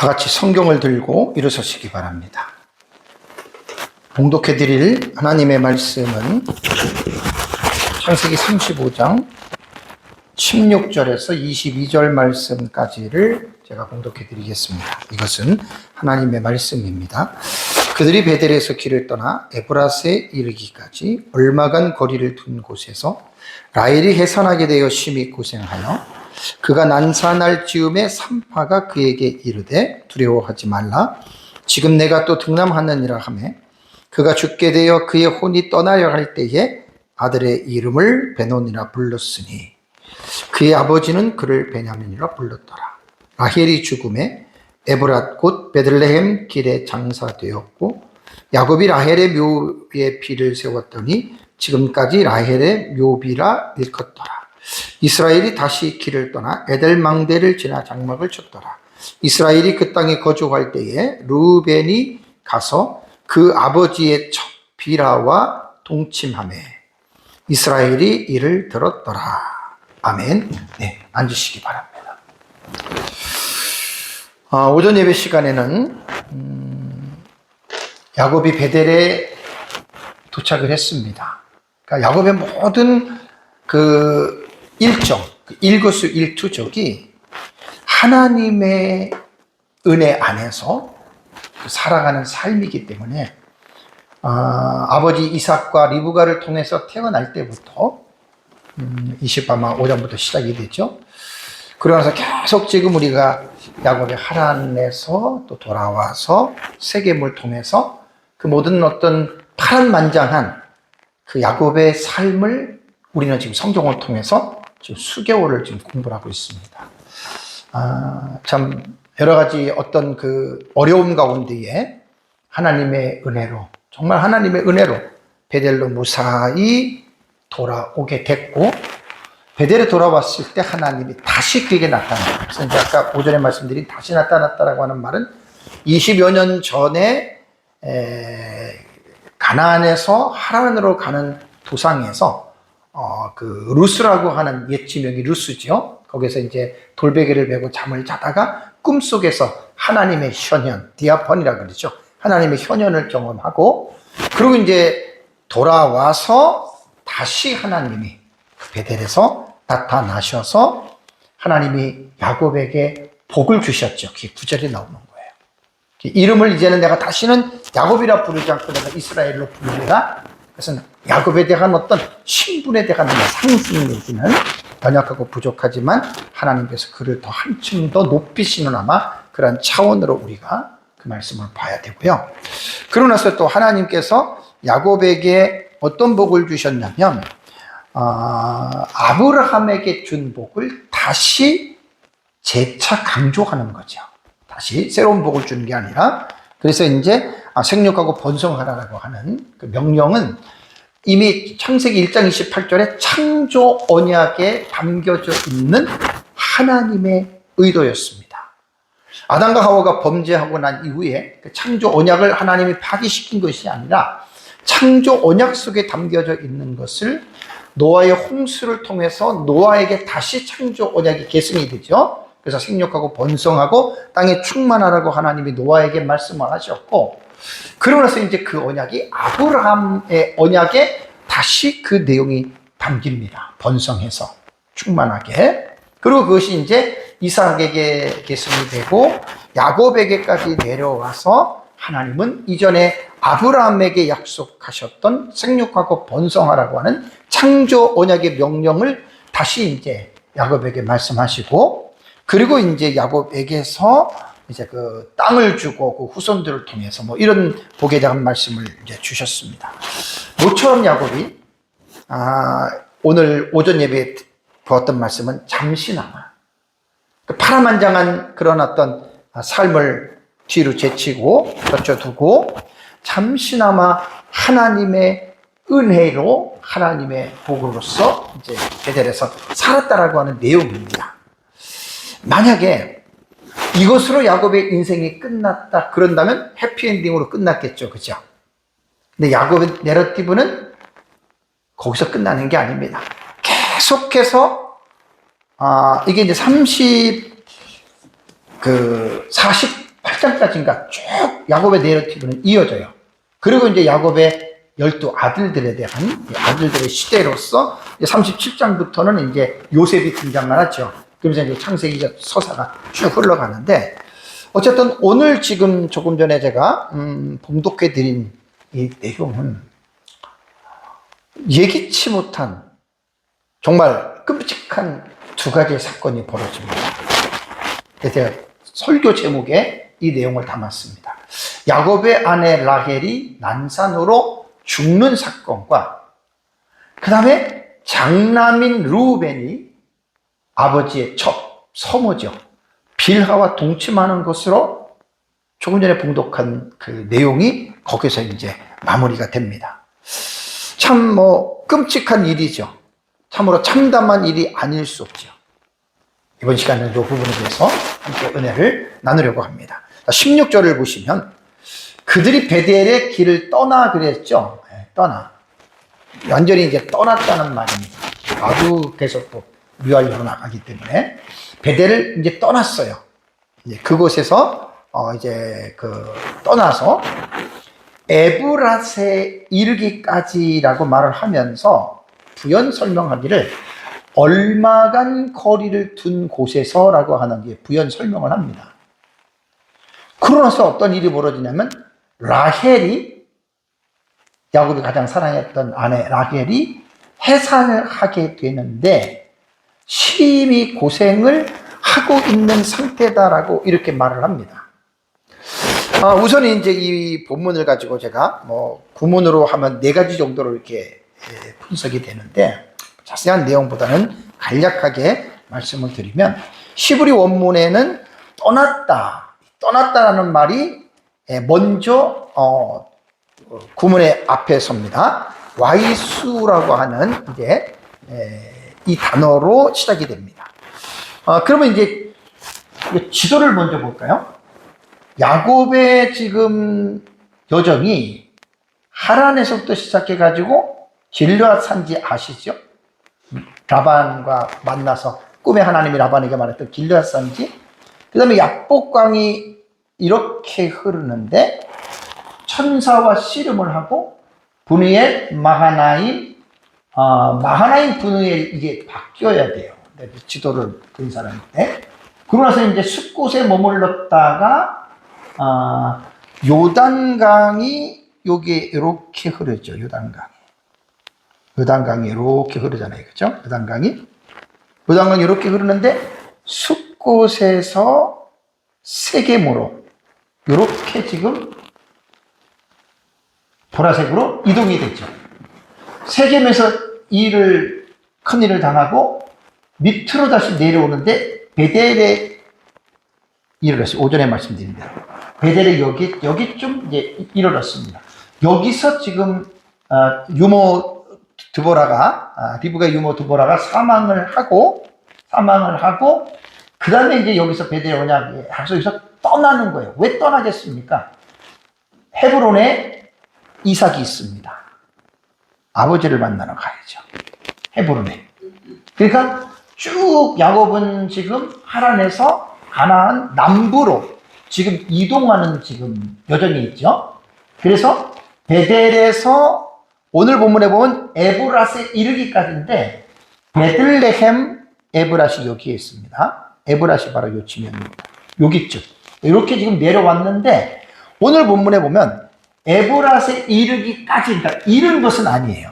다 같이 성경을 들고 일어서시기 바랍니다. 봉독해 드릴 하나님의 말씀은 창세기 35장 16절에서 22절 말씀까지를 제가 봉독해 드리겠습니다. 이것은 하나님의 말씀입니다. 그들이 베델에서 길을 떠나 에브라스에 이르기까지 얼마간 거리를 둔 곳에서 라헬이 해산하게 되어 심히 고생하여 그가 난산할 즈음에 산파가 그에게 이르되 두려워하지 말라. 지금 내가 또 등남하느니라 하매 그가 죽게 되어 그의 혼이 떠나려 할 때에 아들의 이름을 베논이라 불렀으니 그의 아버지는 그를 베냐민이라 불렀더라. 라헬이 죽음에 에브랏 곧 베들레헴 길에 장사되었고 야곱이 라헬의 묘에 비를 세웠더니 지금까지 라헬의 묘비라 일컫더라. 이스라엘이 다시 길을 떠나 에델망대를 지나 장막을 쳤더라. 이스라엘이 그 땅에 거주할 때에 르우벤이 가서 그 아버지의 척 비라와 동침하매 이스라엘이 이를 들었더라. 아멘. 네, 앉으시기 바랍니다. 오전 예배 시간에는 야곱이 베델에 도착을 했습니다. 그러니까 야곱의 모든 그 일정, 일거수일투족이 하나님의 은혜 안에서 살아가는 삶이기 때문에 아버지 이삭과 리브가를 통해서 태어날 때부터 20밤 오전부터 시작이 됐죠. 그러면서 계속 지금 우리가 야곱의 하란에서 또 돌아와서 세겜을 통해서 그 모든 어떤 파란만장한 그 야곱의 삶을 우리는 지금 성경을 통해서 지금 수개월을 지금 공부를 하고 있습니다. 참 여러 가지 어떤 그 어려움 가운데에 하나님의 은혜로, 정말 하나님의 은혜로 베델로 무사히 돌아오게 됐고, 베델에 돌아왔을 때 하나님이 다시 그에게 나타났다. 그래서 이제 아까 오전에 말씀드린 다시 나타났다라고 하는 말은 20여 년 전에 가나안에서 하란으로 가는 도상에서 그 루스라고 하는 옛 지명이 루스죠. 거기서 이제 돌베개를 베고 잠을 자다가 꿈속에서 하나님의 현현, 디아폰이라고 그러죠. 하나님의 현현을 경험하고, 그리고 이제 돌아와서 다시 하나님이 베델에서 나타나셔서 하나님이 야곱에게 복을 주셨죠. 그게 9절에 나오는 거예요. 이름을 이제는 내가 다시는 야곱이라 부르지 않고 내가 이스라엘로 부르리라. 그래서 야곱에 대한 어떤 신분에 대한 상승 내지는 연약하고 부족하지만 하나님께서 그를 더 한층 더 높이시는 아마 그런 차원으로 우리가 그 말씀을 봐야 되고요. 그러고 나서 또 하나님께서 야곱에게 어떤 복을 주셨냐면 아브라함에게 준 복을 다시 재차 강조하는 거죠. 다시 새로운 복을 주는 게 아니라, 그래서 이제 생육하고 번성하라라고 하는 그 명령은 이미 창세기 1장 28절에 창조 언약에 담겨져 있는 하나님의 의도였습니다. 아담과 하와가 범죄하고 난 이후에 그 창조 언약을 하나님이 파기시킨 것이 아니라 창조 언약 속에 담겨져 있는 것을 노아의 홍수를 통해서 노아에게 다시 창조 언약이 계승이 되죠. 그래서 생육하고 번성하고 땅에 충만하라고 하나님이 노아에게 말씀을 하셨고, 그러고 나서 이제 그 언약이 아브라함의 언약에 다시 그 내용이 담깁니다. 번성해서 충만하게. 그리고 그것이 이제 이삭에게 계승이 되고 야곱에게까지 내려와서 하나님은 이전에 아브라함에게 약속하셨던 생육하고 번성하라고 하는 창조 언약의 명령을 다시 이제 야곱에게 말씀하시고, 그리고 이제 야곱에게서 이제 그 땅을 주고 그 후손들을 통해서 뭐 이런 복에 대한 말씀을 이제 주셨습니다. 모처럼 야곱이 오늘 오전 예배에 보았던 말씀은 잠시나마 그 파란만장한 그런 어떤 삶을 뒤로 제치고 젖혀두고 잠시나마 하나님의 은혜로 하나님의 복으로서 이제 베델에서 살았다라고 하는 내용입니다. 만약에 이것으로 야곱의 인생이 끝났다 그런다면 해피엔딩으로 끝났겠죠. 그죠? 근데 야곱의 내러티브는 거기서 끝나는 게 아닙니다. 계속해서 이게 이제 40 8장까지인가 쭉 야곱의 내러티브는 이어져요. 그리고 이제 야곱의 12아들들에 대한 아들들의 시대로서 37장부터는 이제 요셉이 등장을 하죠. 그러면서 이제 창세기 서사가 쭉 흘러가는데, 어쨌든 오늘 지금 조금 전에 제가 봉독해 드린 이 내용은 예기치 못한 정말 끔찍한 두 가지의 사건이 벌어집니다. 그래서 제가 설교 제목에 이 내용을 담았습니다. 야곱의 아내 라헬이 난산으로 죽는 사건과 그 다음에 장남인 르우벤이 아버지의 서모죠, 빌하와 동침하는 것으로 조금 전에 봉독한 그 내용이 거기서 이제 마무리가 됩니다. 참 끔찍한 일이죠. 참으로 참담한 일이 아닐 수 없죠. 이번 시간에는 이 부분에 대해서 함께 은혜를 나누려고 합니다. 16절을 보시면 그들이 베델의 길을 떠나 그랬죠. 떠나. 완전히 이제 떠났다는 말입니다. 아주 계속 또 묘하려고 나가기 때문에 베델을 이제 떠났어요. 이제 그곳에서 이제 떠나서 에브라스에 이르기까지라고 말을 하면서 부연 설명하기를 얼마간 거리를 둔 곳에서라고 하는 게 부연 설명을 합니다. 그러나서 어떤 일이 벌어지냐면 라헬이, 야곱이 가장 사랑했던 아내 라헬이 해산을 하게 되는데 심히 고생을 하고 있는 상태다라고 이렇게 말을 합니다. 우선 이제 이 본문을 가지고 제가 구문으로 하면 4가지 정도로 이렇게 분석이 되는데, 자세한 내용보다는 간략하게 말씀을 드리면, 히브리 원문에는 떠났다라는 말이 먼저 구문의 앞에 섭니다. 와이수라고 하는 이제 이 단어로 시작이 됩니다. 그러면 이제 지도를 먼저 볼까요? 야곱의 지금 여정이 하란에서부터 시작해가지고 길르앗 산지 아시죠? 라반과 만나서 꿈의 하나님이 라반에게 말했던 길르앗 산지, 그 다음에 야복강이 이렇게 흐르는데 천사와 씨름을 하고 브누엘, 마하나임 브누엘 이게 바뀌어야 돼요. 지도를 본 사람인데, 그러고 나서 이제 숲곳에 머물렀다가 요단강이 여기 이렇게 흐르죠. 요단강이 이렇게 흐르잖아요. 그죠? 요단강이 이렇게 흐르는데 숲곳에서 세겜으로 이렇게 지금 보라색으로 이동이 됐죠. 세겜에서 큰 일을 당하고 밑으로 다시 내려오는데 베델에 이르렀어요. 오전에 말씀드린 대로 베델에 여기쯤 이제 이르렀습니다. 여기서 지금 유모 드보라가 리브가의 유모 드보라가 사망을 하고 그 다음에 이제 여기서 베델에 오냐, 여기서 떠나는 거예요. 왜 떠나겠습니까? 헤브론에 이삭이 있습니다. 아버지를 만나러 가야죠. 헤브론에. 그러니까 쭉 야곱은 지금 하란에서 가나안 남부로 지금 이동하는 지금 여정이 있죠. 그래서 베델에서 오늘 본문에 보면 에브라스에 이르기까지인데, 베들레헴 에브라시 여기에 있습니다. 에브라시 바로 요 지면입니다. 여기쯤. 이렇게 지금 내려왔는데, 오늘 본문에 보면 에브라스에 이르기까지, 그러니까 이른 것은 아니에요.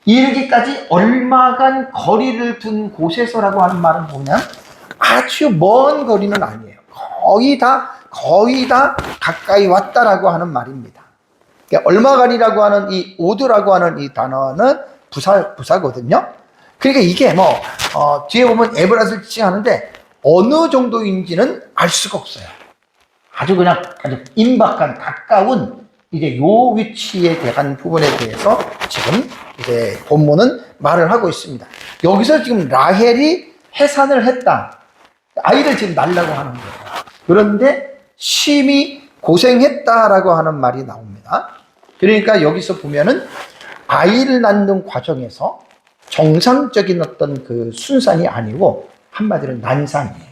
이르기까지 얼마간 거리를 둔 곳에서라고 하는 말을 보면 아주 먼 거리는 아니에요. 거의 다 가까이 왔다라고 하는 말입니다. 그러니까 얼마간이라고 하는 이 오드라고 하는 이 단어는 부사거든요. 그러니까 이게 뒤에 보면 에브라스를 지칭하는데 어느 정도인지는 알 수가 없어요. 아주 임박한 가까운 이제 요 위치에 대한 부분에 대해서 지금 이제 본문은 말을 하고 있습니다. 여기서 지금 라헬이 해산을 했다. 아이를 지금 낳으려고 하는 거예요. 그런데 심히 고생했다라고 하는 말이 나옵니다. 그러니까 여기서 보면은 아이를 낳는 과정에서 정상적인 어떤 그 순산이 아니고 한마디로 난산이에요.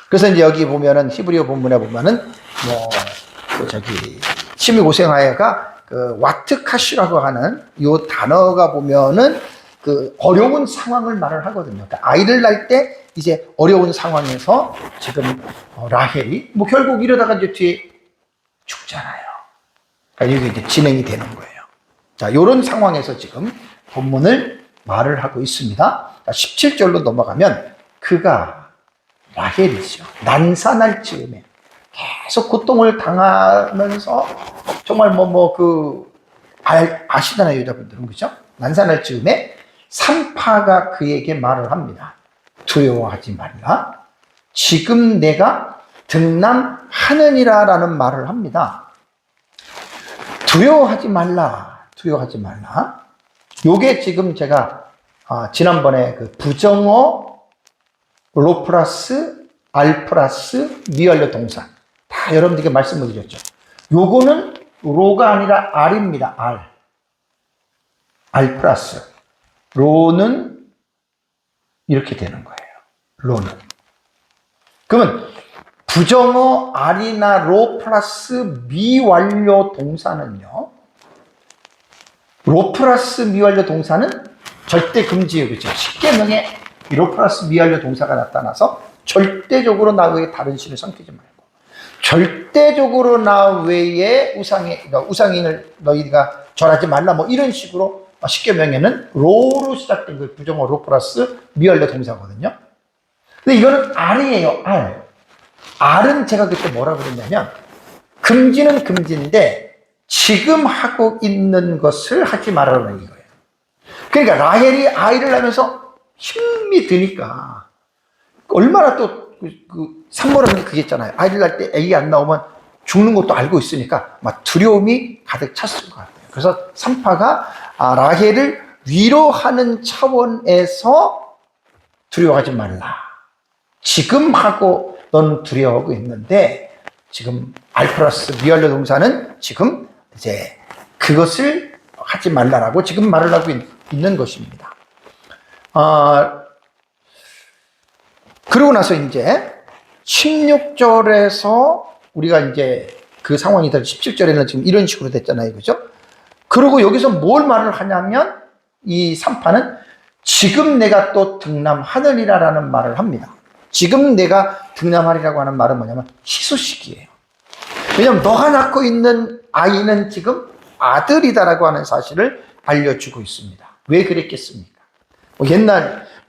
그래서 이제 여기 보면은 히브리어 본문에 보면은 뭐 심히 고생하여가 그 와트카슈라고 하는 요 단어가 보면은 그 어려운 상황을 말을 하거든요. 그러니까 아이를 낳을 때 이제 어려운 상황에서 지금 라헬이 뭐 결국 이러다가 이제 뒤에 죽잖아요. 그러니까 이게 이제 진행이 되는 거예요. 자, 요런 상황에서 지금 본문을 말을 하고 있습니다. 자, 17절로 넘어가면 그가 라헬이죠. 난산할 즈음에 계속 고통을 당하면서 정말 아시잖아요, 여자분들은. 그죠? 난산할 즈음에 산파가 그에게 말을 합니다. 두려워하지 말라. 지금 내가 등남하느니라 라는 말을 합니다. 두려워하지 말라. 두려워하지 말라. 요게 지금 제가 지난번에 그 부정어 로 플러스 알 플러스 미완료 동사 다 여러분들께 말씀을 드렸죠. 요거는 로가 아니라 알입니다. 알 플러스 로는 이렇게 되는 거예요. 로는. 그러면 부정어 알이나 로 플러스 미완료 동사는요. 로 플러스 미완료 동사는 절대 금지예요. 그렇죠? 십계명에 로 플러스 미완료 동사가 나타나서 절대적으로 나 외에 다른 신을 섬기지 말고 절대적으로 나 외에 우상인을 너희가 절하지 말라 뭐 이런 식으로 십계명에는 로로 시작된 거예요. 부정어 로 플러스 미완료 동사거든요. 근데 이거는 알이에요. 알은 제가 그때 뭐라 그랬냐면 금지는 금지인데 지금 하고 있는 것을 하지 말라는 이거예요. 그러니까 라헬이 아이를 낳으면서 힘이 드니까 얼마나 또 산모라는 게 그게 있잖아요. 아이를 낳을 때 애기 안 나오면 죽는 것도 알고 있으니까 막 두려움이 가득 찼을 것 같아요. 그래서 산파가 라헬을 위로하는 차원에서 두려워하지 말라. 지금 하고 넌 두려워하고 있는데 지금 알 플러스 미완료 동사는 지금 이제 그것을 하지 말라라고 지금 말을 하고 있는 것입니다. 그러고 나서 이제 16절에서 우리가 이제 그 상황이 될 17절에는 지금 이런 식으로 됐잖아요. 그죠? 그리고 여기서 뭘 말을 하냐면 이 산파는 지금 내가 또 등남하느니라라는 말을 합니다. 지금 내가 등남하리라고 하는 말은 뭐냐면 희소식이에요. 왜냐하면 너가 낳고 있는 아이는 지금 아들이다라고 하는 사실을 알려주고 있습니다. 왜 그랬겠습니까?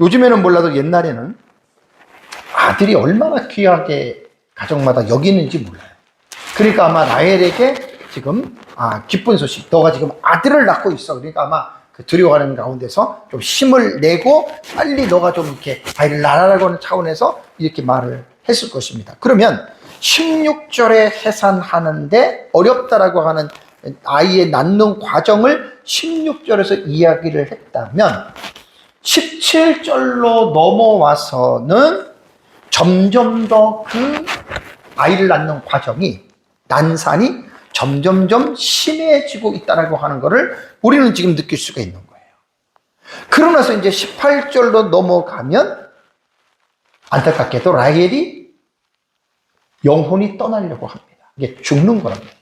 요즘에는 몰라도 옛날에는 아들이 얼마나 귀하게 가정마다 여기는지 몰라요. 그러니까 아마 라헬에게 지금 기쁜 소식, 너가 지금 아들을 낳고 있어. 그러니까 아마 그 두려워하는 가운데서 좀 힘을 내고 빨리 너가 좀 이렇게 아이를 낳으라고 하는 차원에서 이렇게 말을 했을 것입니다. 그러면 16절에 해산하는데 어렵다라고 하는 아이의 낳는 과정을 16절에서 이야기를 했다면 17절로 넘어와서는 점점 더 그 아이를 낳는 과정이 난산이 점점점 심해지고 있다라고 하는 것을 우리는 지금 느낄 수가 있는 거예요. 그러고 나서 이제 18절로 넘어가면 안타깝게도 라헬이 영혼이 떠나려고 합니다. 이게 죽는 거란 말이에요.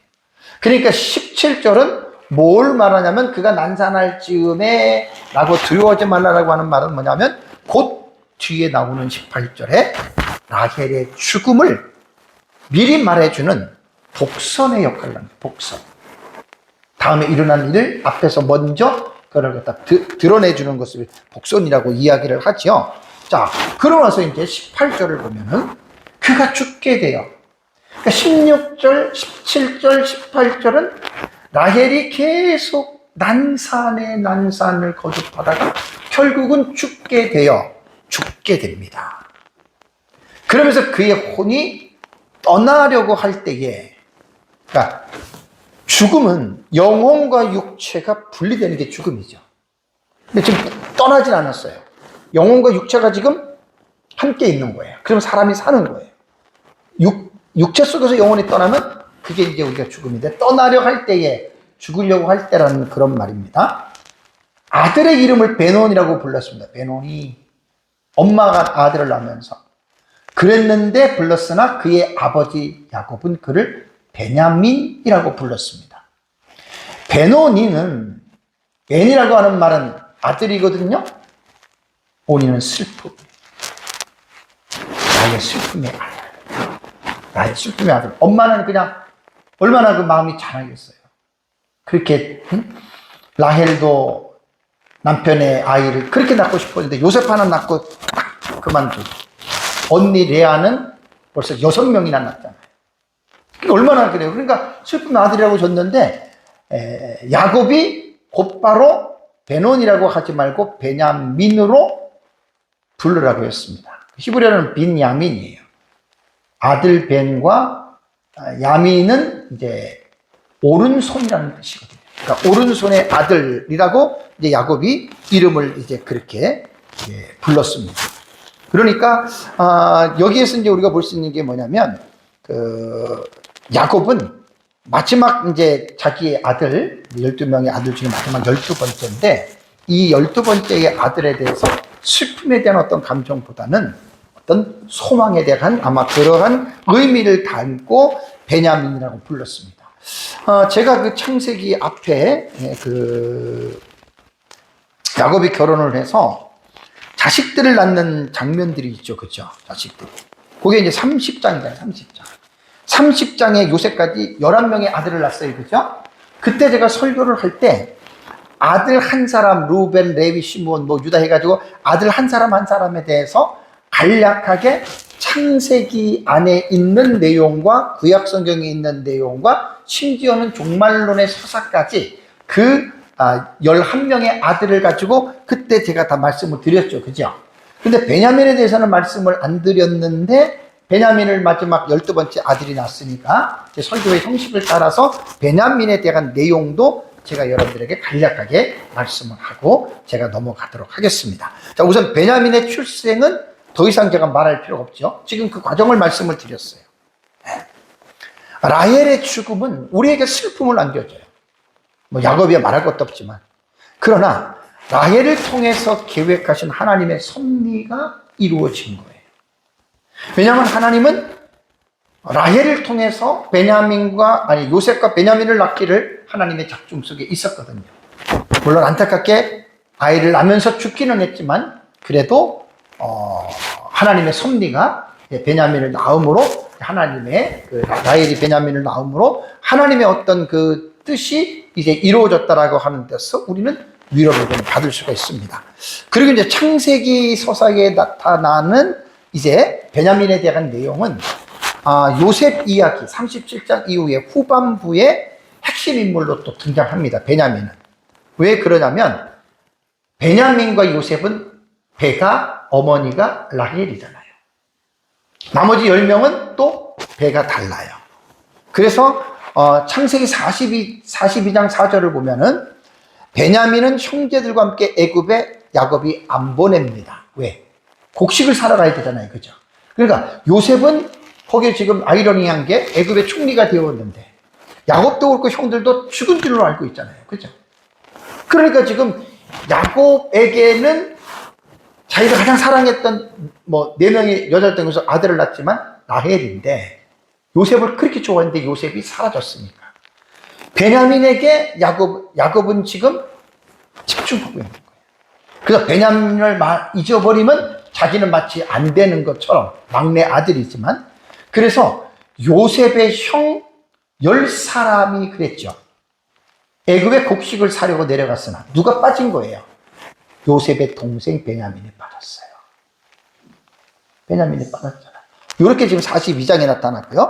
그러니까 17절은 뭘 말하냐면 그가 난산할 즈음에 라고 두려워하지 말라라고 하는 말은 뭐냐면 곧 뒤에 나오는 18절에 라헬의 죽음을 미리 말해주는 복선의 역할을 합니다. 복선. 다음에 일어난 일을 앞에서 먼저 그걸 갖다 드러내주는 것을 복선이라고 이야기를 하죠. 자, 그러고 나서 이제 18절을 보면은 그가 죽게 돼요. 그러니까 16절, 17절, 18절은 라헬이 계속 난산에 난산을 거듭하다가 결국은 죽게 됩니다. 그러면서 그의 혼이 떠나려고 할 때에, 그러니까 죽음은 영혼과 육체가 분리되는 게 죽음이죠. 근데 지금 떠나진 않았어요. 영혼과 육체가 지금 함께 있는 거예요. 그럼 사람이 사는 거예요. 육체 속에서 영혼이 떠나면 그게 이제 우리가 죽음인데, 떠나려 할 때에, 죽으려고 할 때라는 그런 말입니다. 아들의 이름을 베논이라고 불렀습니다. 베논이 엄마가 아들을 낳으면서 그랬는데 불렀으나 그의 아버지 야곱은 그를 베냐민이라고 불렀습니다. 베노니는, 벤이라고 하는 말은 아들이거든요. 오니는 슬픔. 나의 슬픔의 아들. 나의 슬픔의 아들. 엄마는 그냥 얼마나 그 마음이 잘하겠어요. 그렇게 라헬도 남편의 아이를 그렇게 낳고 싶었는데 요셉 하나 낳고 딱 그만두고, 언니 레아는 벌써 6명이나 낳았잖아요. 얼마나 그래요. 그러니까 슬픔의 아들이라고 줬는데 야곱이 곧바로 베논이라고 하지 말고 베냐민으로 부르라고 했습니다. 히브리어는 빈야민이에요. 아들 벤과 야민은 이제 오른손이라는 뜻이거든요. 그러니까 오른손의 아들이라고 이제 야곱이 이름을 이제 그렇게 불렀습니다. 그러니까 여기에서 이제 우리가 볼 수 있는 게 뭐냐면, 야곱은 마지막 이제 자기의 아들, 12명의 아들 중에 마지막 12번째인데, 이 12번째의 아들에 대해서 슬픔에 대한 어떤 감정보다는 어떤 소망에 대한 아마 그러한 의미를 담고 베냐민이라고 불렀습니다. 제가 그 창세기 앞에 야곱이 결혼을 해서 자식들을 낳는 장면들이 있죠. 그죠? 자식들. 그게 이제 30장이잖아요. 30장. 30장에 요셉까지 11명의 아들을 낳았어요. 그죠? 그때 제가 설교를 할 때 아들 한 사람, 루벤, 레위, 시므온, 유다 해가지고 아들 한 사람 한 사람에 대해서 간략하게 창세기 안에 있는 내용과 구약 성경에 있는 내용과 심지어는 종말론의 서사까지 그 11명의 아들을 가지고 그때 제가 다 말씀을 드렸죠. 그죠? 근데 베냐민에 대해서는 말씀을 안 드렸는데, 베냐민을 마지막 12번째 아들이 낳았으니까 제 설교의 형식을 따라서 베냐민에 대한 내용도 제가 여러분들에게 간략하게 말씀을 하고 제가 넘어가도록 하겠습니다. 자, 우선 베냐민의 출생은 더 이상 제가 말할 필요가 없죠. 지금 그 과정을 말씀을 드렸어요. 라헬의 죽음은 우리에게 슬픔을 안겨줘요. 야곱이야 말할 것도 없지만. 그러나 라헬을 통해서 계획하신 하나님의 섭리가 이루어진 거예요. 왜냐하면 하나님은 라헬을 통해서 요셉과 베냐민을 낳기를 하나님의 작중 속에 있었거든요. 물론 안타깝게 아이를 낳으면서 죽기는 했지만, 그래도 하나님의 섭리가 베냐민을 낳음으로, 라헬이 베냐민을 낳음으로 하나님의 어떤 그 뜻이 이제 이루어졌다라고 하는 데서 우리는 위로를 받을 수가 있습니다. 그리고 이제 창세기 서사에 나타나는 이제 베냐민에 대한 내용은 요셉 이야기 37장 이후에 후반부에 핵심 인물로 또 등장합니다. 베냐민은. 왜 그러냐면 베냐민과 요셉은 배가, 어머니가 라헬이잖아요. 나머지 10명은 또 배가 달라요. 그래서 창세기 42장 4절을 보면은 베냐민은 형제들과 함께 애굽에 야곱이 안 보냅니다. 왜? 곡식을 사러 가야 되잖아요. 그죠? 그러니까 요셉은 거기에 지금 아이러니한 게 애굽의 총리가 되었는데 야곱도 그렇고 형들도 죽은 줄로 알고 있잖아요. 그죠? 그러니까 지금 야곱에게는 자기가 가장 사랑했던 4명의 여자들 중에서 아들을 낳았지만 라헬인데, 요셉을 그렇게 좋아했는데 요셉이 사라졌으니까 베냐민에게 야곱은 지금 집중하고 있는 거예요. 그래서 베냐민을 잊어버리면 자기는 마치 안 되는 것처럼, 막내 아들이지만. 그래서 요셉의 형 10사람이 그랬죠. 애굽에 곡식을 사려고 내려갔으나 누가 빠진 거예요? 요셉의 동생 베냐민이 빠졌어요. 베냐민이 빠졌잖아요. 이렇게 지금 42장에 나타났고요.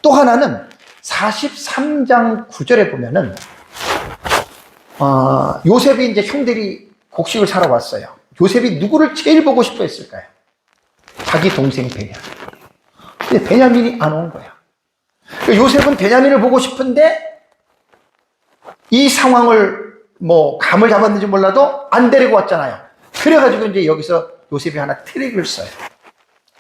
또 하나는 43장 9절에 보면은 요셉이 이제 형들이 곡식을 사러 왔어요. 요셉이 누구를 제일 보고 싶어 했을까요? 자기 동생 베냐민. 근데 베냐민이 안 온 거야. 요셉은 베냐민을 보고 싶은데 이 상황을 감을 잡았는지 몰라도 안 데리고 왔잖아요. 그래가지고 이제 여기서 요셉이 하나 트릭을 써요.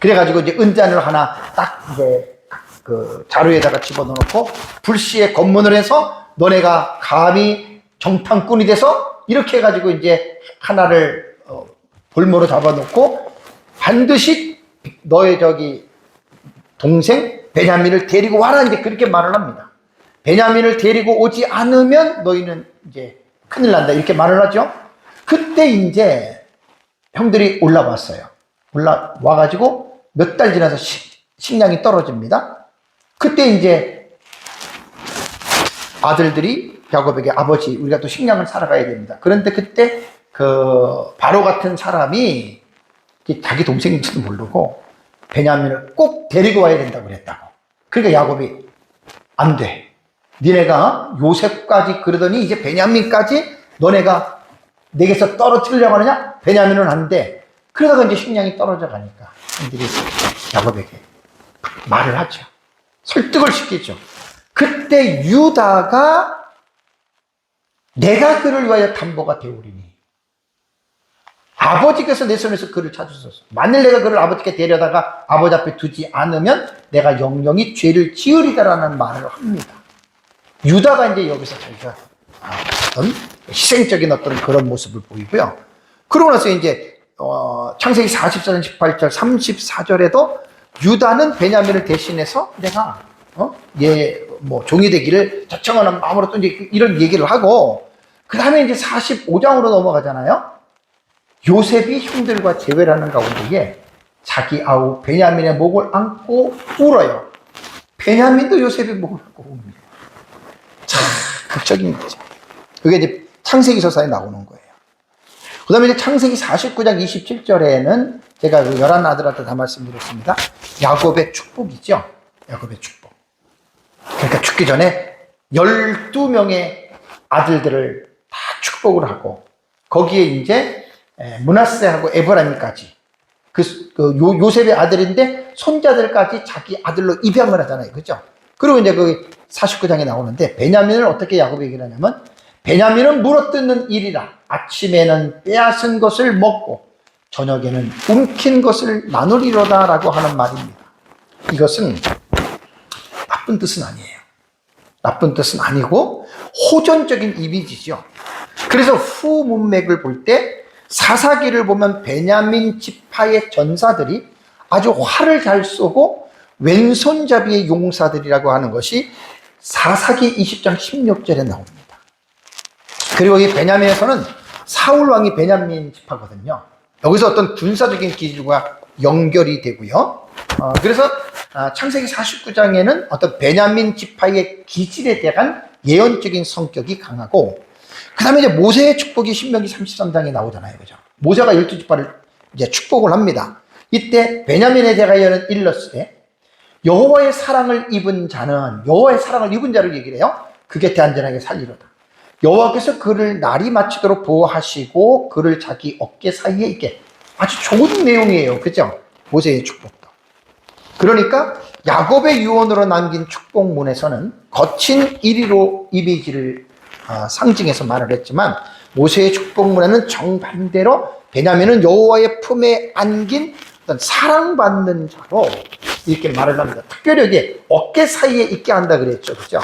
그래가지고 이제 은잔을 하나 딱 이제 그 자루에다가 집어넣고 불시에 검문을 해서 너네가 감히 정탐꾼이 돼서 이렇게 해가지고 이제 하나를 볼모로 잡아놓고 반드시 너의 저기 동생 베냐민을 데리고 와라, 이제 그렇게 말을 합니다. 베냐민을 데리고 오지 않으면 너희는 이제 큰일 난다, 이렇게 말을 하죠. 그때 이제 형들이 올라왔어요. 올라와가지고 몇 달 지나서 식량이 떨어집니다. 그때 이제 아들들이 야곱에게, 아버지, 우리가 또 식량을 사러 가야 됩니다. 그런데 그때 그 바로 같은 사람이 자기 동생인지도 모르고 베냐민을 꼭 데리고 와야 된다고 그랬다고. 그러니까 야곱이 안 돼. 니네가 요셉까지 그러더니 이제 베냐민까지 너네가 내게서 떨어뜨리려고 하느냐? 베냐민은 안 돼. 그러다가 이제 식량이 떨어져 가니까 형들이 야곱에게 말을 하죠. 설득을 시키죠. 그때 유다가 내가 그를 위하여 담보가 되오리니 아버지께서 내 손에서 그를 찾으소서. 만일 내가 그를 아버지께 데려다가 아버지 앞에 두지 않으면 내가 영영이 죄를 지으리다라는 말을 합니다. 유다가 이제 여기서 자기가 어떤 희생적인 어떤 그런 모습을 보이고요. 그러고 나서 이제 창세기 44장 18절 34절에도 유다는 베냐민을 대신해서 내가 얘 뭐 종이 되기를 자청하는 마음으로 또 이제 이런 얘기를 하고, 그 다음에 이제 45장으로 넘어가잖아요. 요셉이 형들과 재회를 하는 가운데에 자기 아우 베냐민의 목을 안고 울어요. 베냐민도 요셉의 목을 안고 웁니다. 참 극적인 거죠. 그게 이제 창세기 서사에 나오는 거예요. 그 다음에 이제 창세기 49장 27절에는 제가 11아들한테 다 말씀드렸습니다. 야곱의 축복이죠. 야곱의 축복. 그러니까 죽기 전에 12명의 아들들을 다 축복을 하고, 거기에 이제 므낫세하고 에브라임까지 요셉의 아들인데 손자들까지 자기 아들로 입양을 하잖아요. 그죠? 그리고 이제 그 49장에 나오는데 베냐민을 어떻게 야곱이 얘기를 하냐면, 베냐민은 물어뜯는 일이라 아침에는 빼앗은 것을 먹고 저녁에는 움킨 것을 나누리로다 라고 하는 말입니다. 이것은 나쁜 뜻은 아니에요. 나쁜 뜻은 아니고 호전적인 이미지죠. 그래서 후 문맥을 볼 때 사사기를 보면 베냐민 지파의 전사들이 아주 활을 잘 쏘고 왼손잡이의 용사들이라고 하는 것이 사사기 20장 16절에 나옵니다. 그리고 이 베냐민에서는 사울 왕이 베냐민 지파거든요. 여기서 어떤 군사적인 기질과 연결이 되고요. 그래서 창세기 49장에는 어떤 베냐민 지파의 기질에 대한 예언적인 성격이 강하고, 그 다음에 이제 모세의 축복이 신명기 33장에 나오잖아요. 그죠? 모세가 12지파를 이제 축복을 합니다. 이때 베냐민에 대하여는 일렀으되 여호와의 사랑을 입은 자는, 여호와의 사랑을 입은 자를 얘기를 해요. 그 곁에 안전하게 살리로다. 여호와께서 그를 날이 마치도록 보호하시고 그를 자기 어깨 사이에 있게. 아주 좋은 내용이에요. 그죠? 모세의 축복도. 그러니까 야곱의 유언으로 남긴 축복문에서는 거친 이리로 이미지를 상징해서 말을 했지만, 모세의 축복문에는 정반대로 베냐민은 여호와의 품에 안긴 어떤 사랑받는 자로 이렇게 말을 합니다. 특별히 여기 어깨 사이에 있게 한다 그랬죠. 그죠?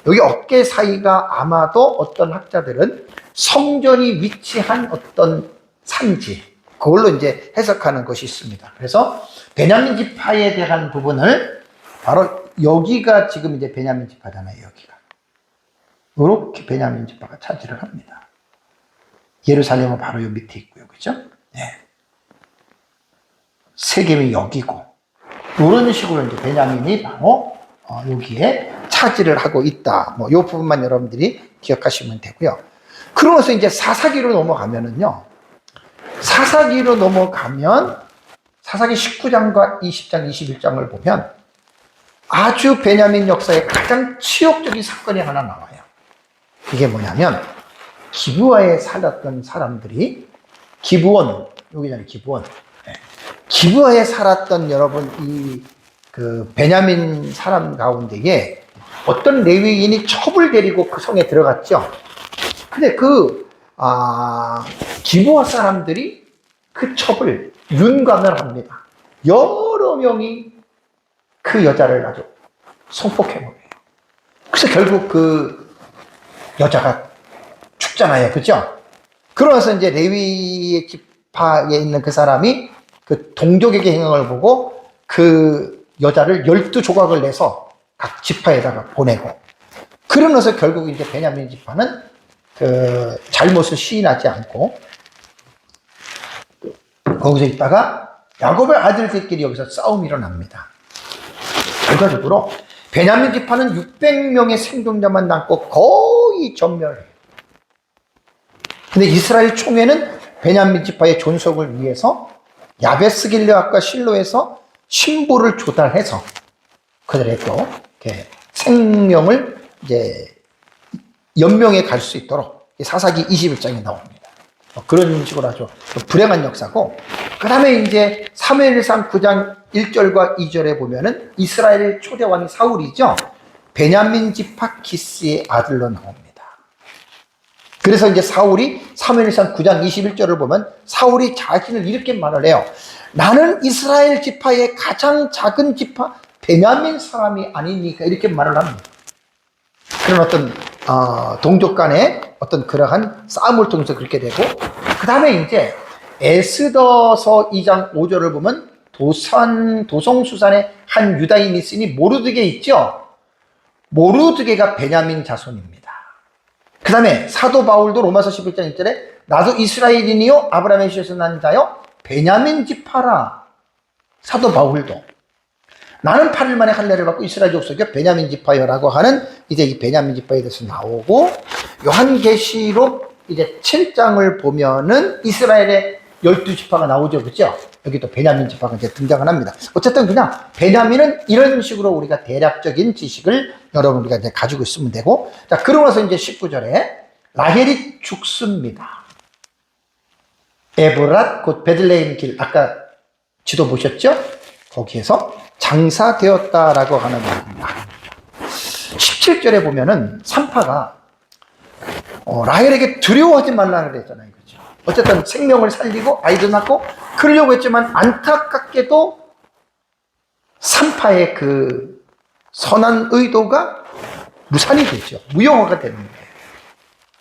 여기 어깨 사이가 아마도 어떤 학자들은 성전이 위치한 어떤 산지, 그걸로 이제 해석하는 것이 있습니다. 그래서 베냐민 지파에 대한 부분을 바로 여기가 지금 이제 베냐민 지파잖아요. 여기가. 이렇게 베냐민 지파가 차지를 합니다. 예루살렘은 바로 요 밑에 있고요. 그죠? 네. 세겜이 여기고, 이런 식으로 이제 베냐민이 바로 여기에 차지를 하고 있다. 뭐, 요 부분만 여러분들이 기억하시면 되고요. 그러면서 이제 사사기로 넘어가면은요. 사사기로 넘어가면 사사기 19장과 20장, 21장을 보면 아주 베냐민 역사의 가장 치욕적인 사건이 하나 나와요. 이게 뭐냐면, 기브아에 살았던 사람들이, 기브온, 여기잖아요, 기브온. 기브아에 살았던 여러분, 그 베냐민 사람 가운데에 어떤 레위인이 첩을 데리고 그 성에 들어갔죠. 근데 기브아 사람들이 그 첩을 윤곽을 합니다. 여러 명이 그 여자를 아주 성폭행을 해요. 그래서 결국 그 여자가 죽잖아요. 그죠? 그러면서 이제 레위의 지파에 있는 그 사람이 그 동족에게 행한 걸 보고 그 여자를 12조각을 내서 각 지파에다가 보내고, 그러면서 결국 이제 베냐민 지파는 그 잘못을 시인하지 않고 거기서 있다가 야곱의 아들들끼리 여기서 싸움이 일어납니다. 결과적으로 베냐민 지파는 600명의 생존자만 남고 거의 전멸해요. 근데 이스라엘 총회는 베냐민 지파의 존속을 위해서 야베스 길르앗과 실로에서 신부를 조달해서 그들의 또 생명을 이제 연명해 갈 수 있도록 사사기 21장에 나옵니다. 그런 식으로 아주 불행한 역사고, 그 다음에 이제 사무엘상 9장 1절과 2절에 보면은 이스라엘 초대왕이 사울이죠. 베냐민 지파 기스의 아들로 나옵니다. 그래서 이제 사울이 사무엘상 9장 21절을 보면 사울이 자신을 이렇게 말을 해요. 나는 이스라엘 지파의 가장 작은 지파 베냐민 사람이 아니니까, 이렇게 말을 합니다. 그런 어떤 동족 간의 어떤 그러한 싸움을 통해서 그렇게 되고, 그 다음에 이제 에스더서 2장 5절을 보면 도성수산에 한 유다인이 있으니 모르드게 있죠. 모르드게가 베냐민 자손입니다. 그 다음에 사도 바울도 로마서 11장 1절에 나도 이스라엘인이요 아브라함의 씨에서 난 자요 베냐민 지파라. 사도 바울도 나는 8일 만에 할례를 받고 이스라엘 족속이요 베냐민 지파요라고 하는 이제 이 베냐민 지파에 대해서 나오고, 요한계시록 이제 7장을 보면은 이스라엘의 12지파가 나오죠. 그죠? 여기 또 베냐민 지파가 이제 등장을 합니다. 어쨌든 그냥 베냐민은 이런 식으로 우리가 대략적인 지식을 여러분 우리가 이제 가지고 있으면 되고, 자, 그러고 나서 이제 19절에 라헬이 죽습니다. 에브랏 곧 베들레헴 길, 아까 지도 보셨죠? 거기에서 장사되었다라고 하는 말입니다. 17절에 보면은 산파가 라헬에게 두려워하지 말라고 그랬잖아요. 그렇죠? 어쨌든 생명을 살리고 아이도 낳고 그러려고 했지만 안타깝게도 산파의 그 선한 의도가 무산이 되죠. 무용화가 되는 거예요.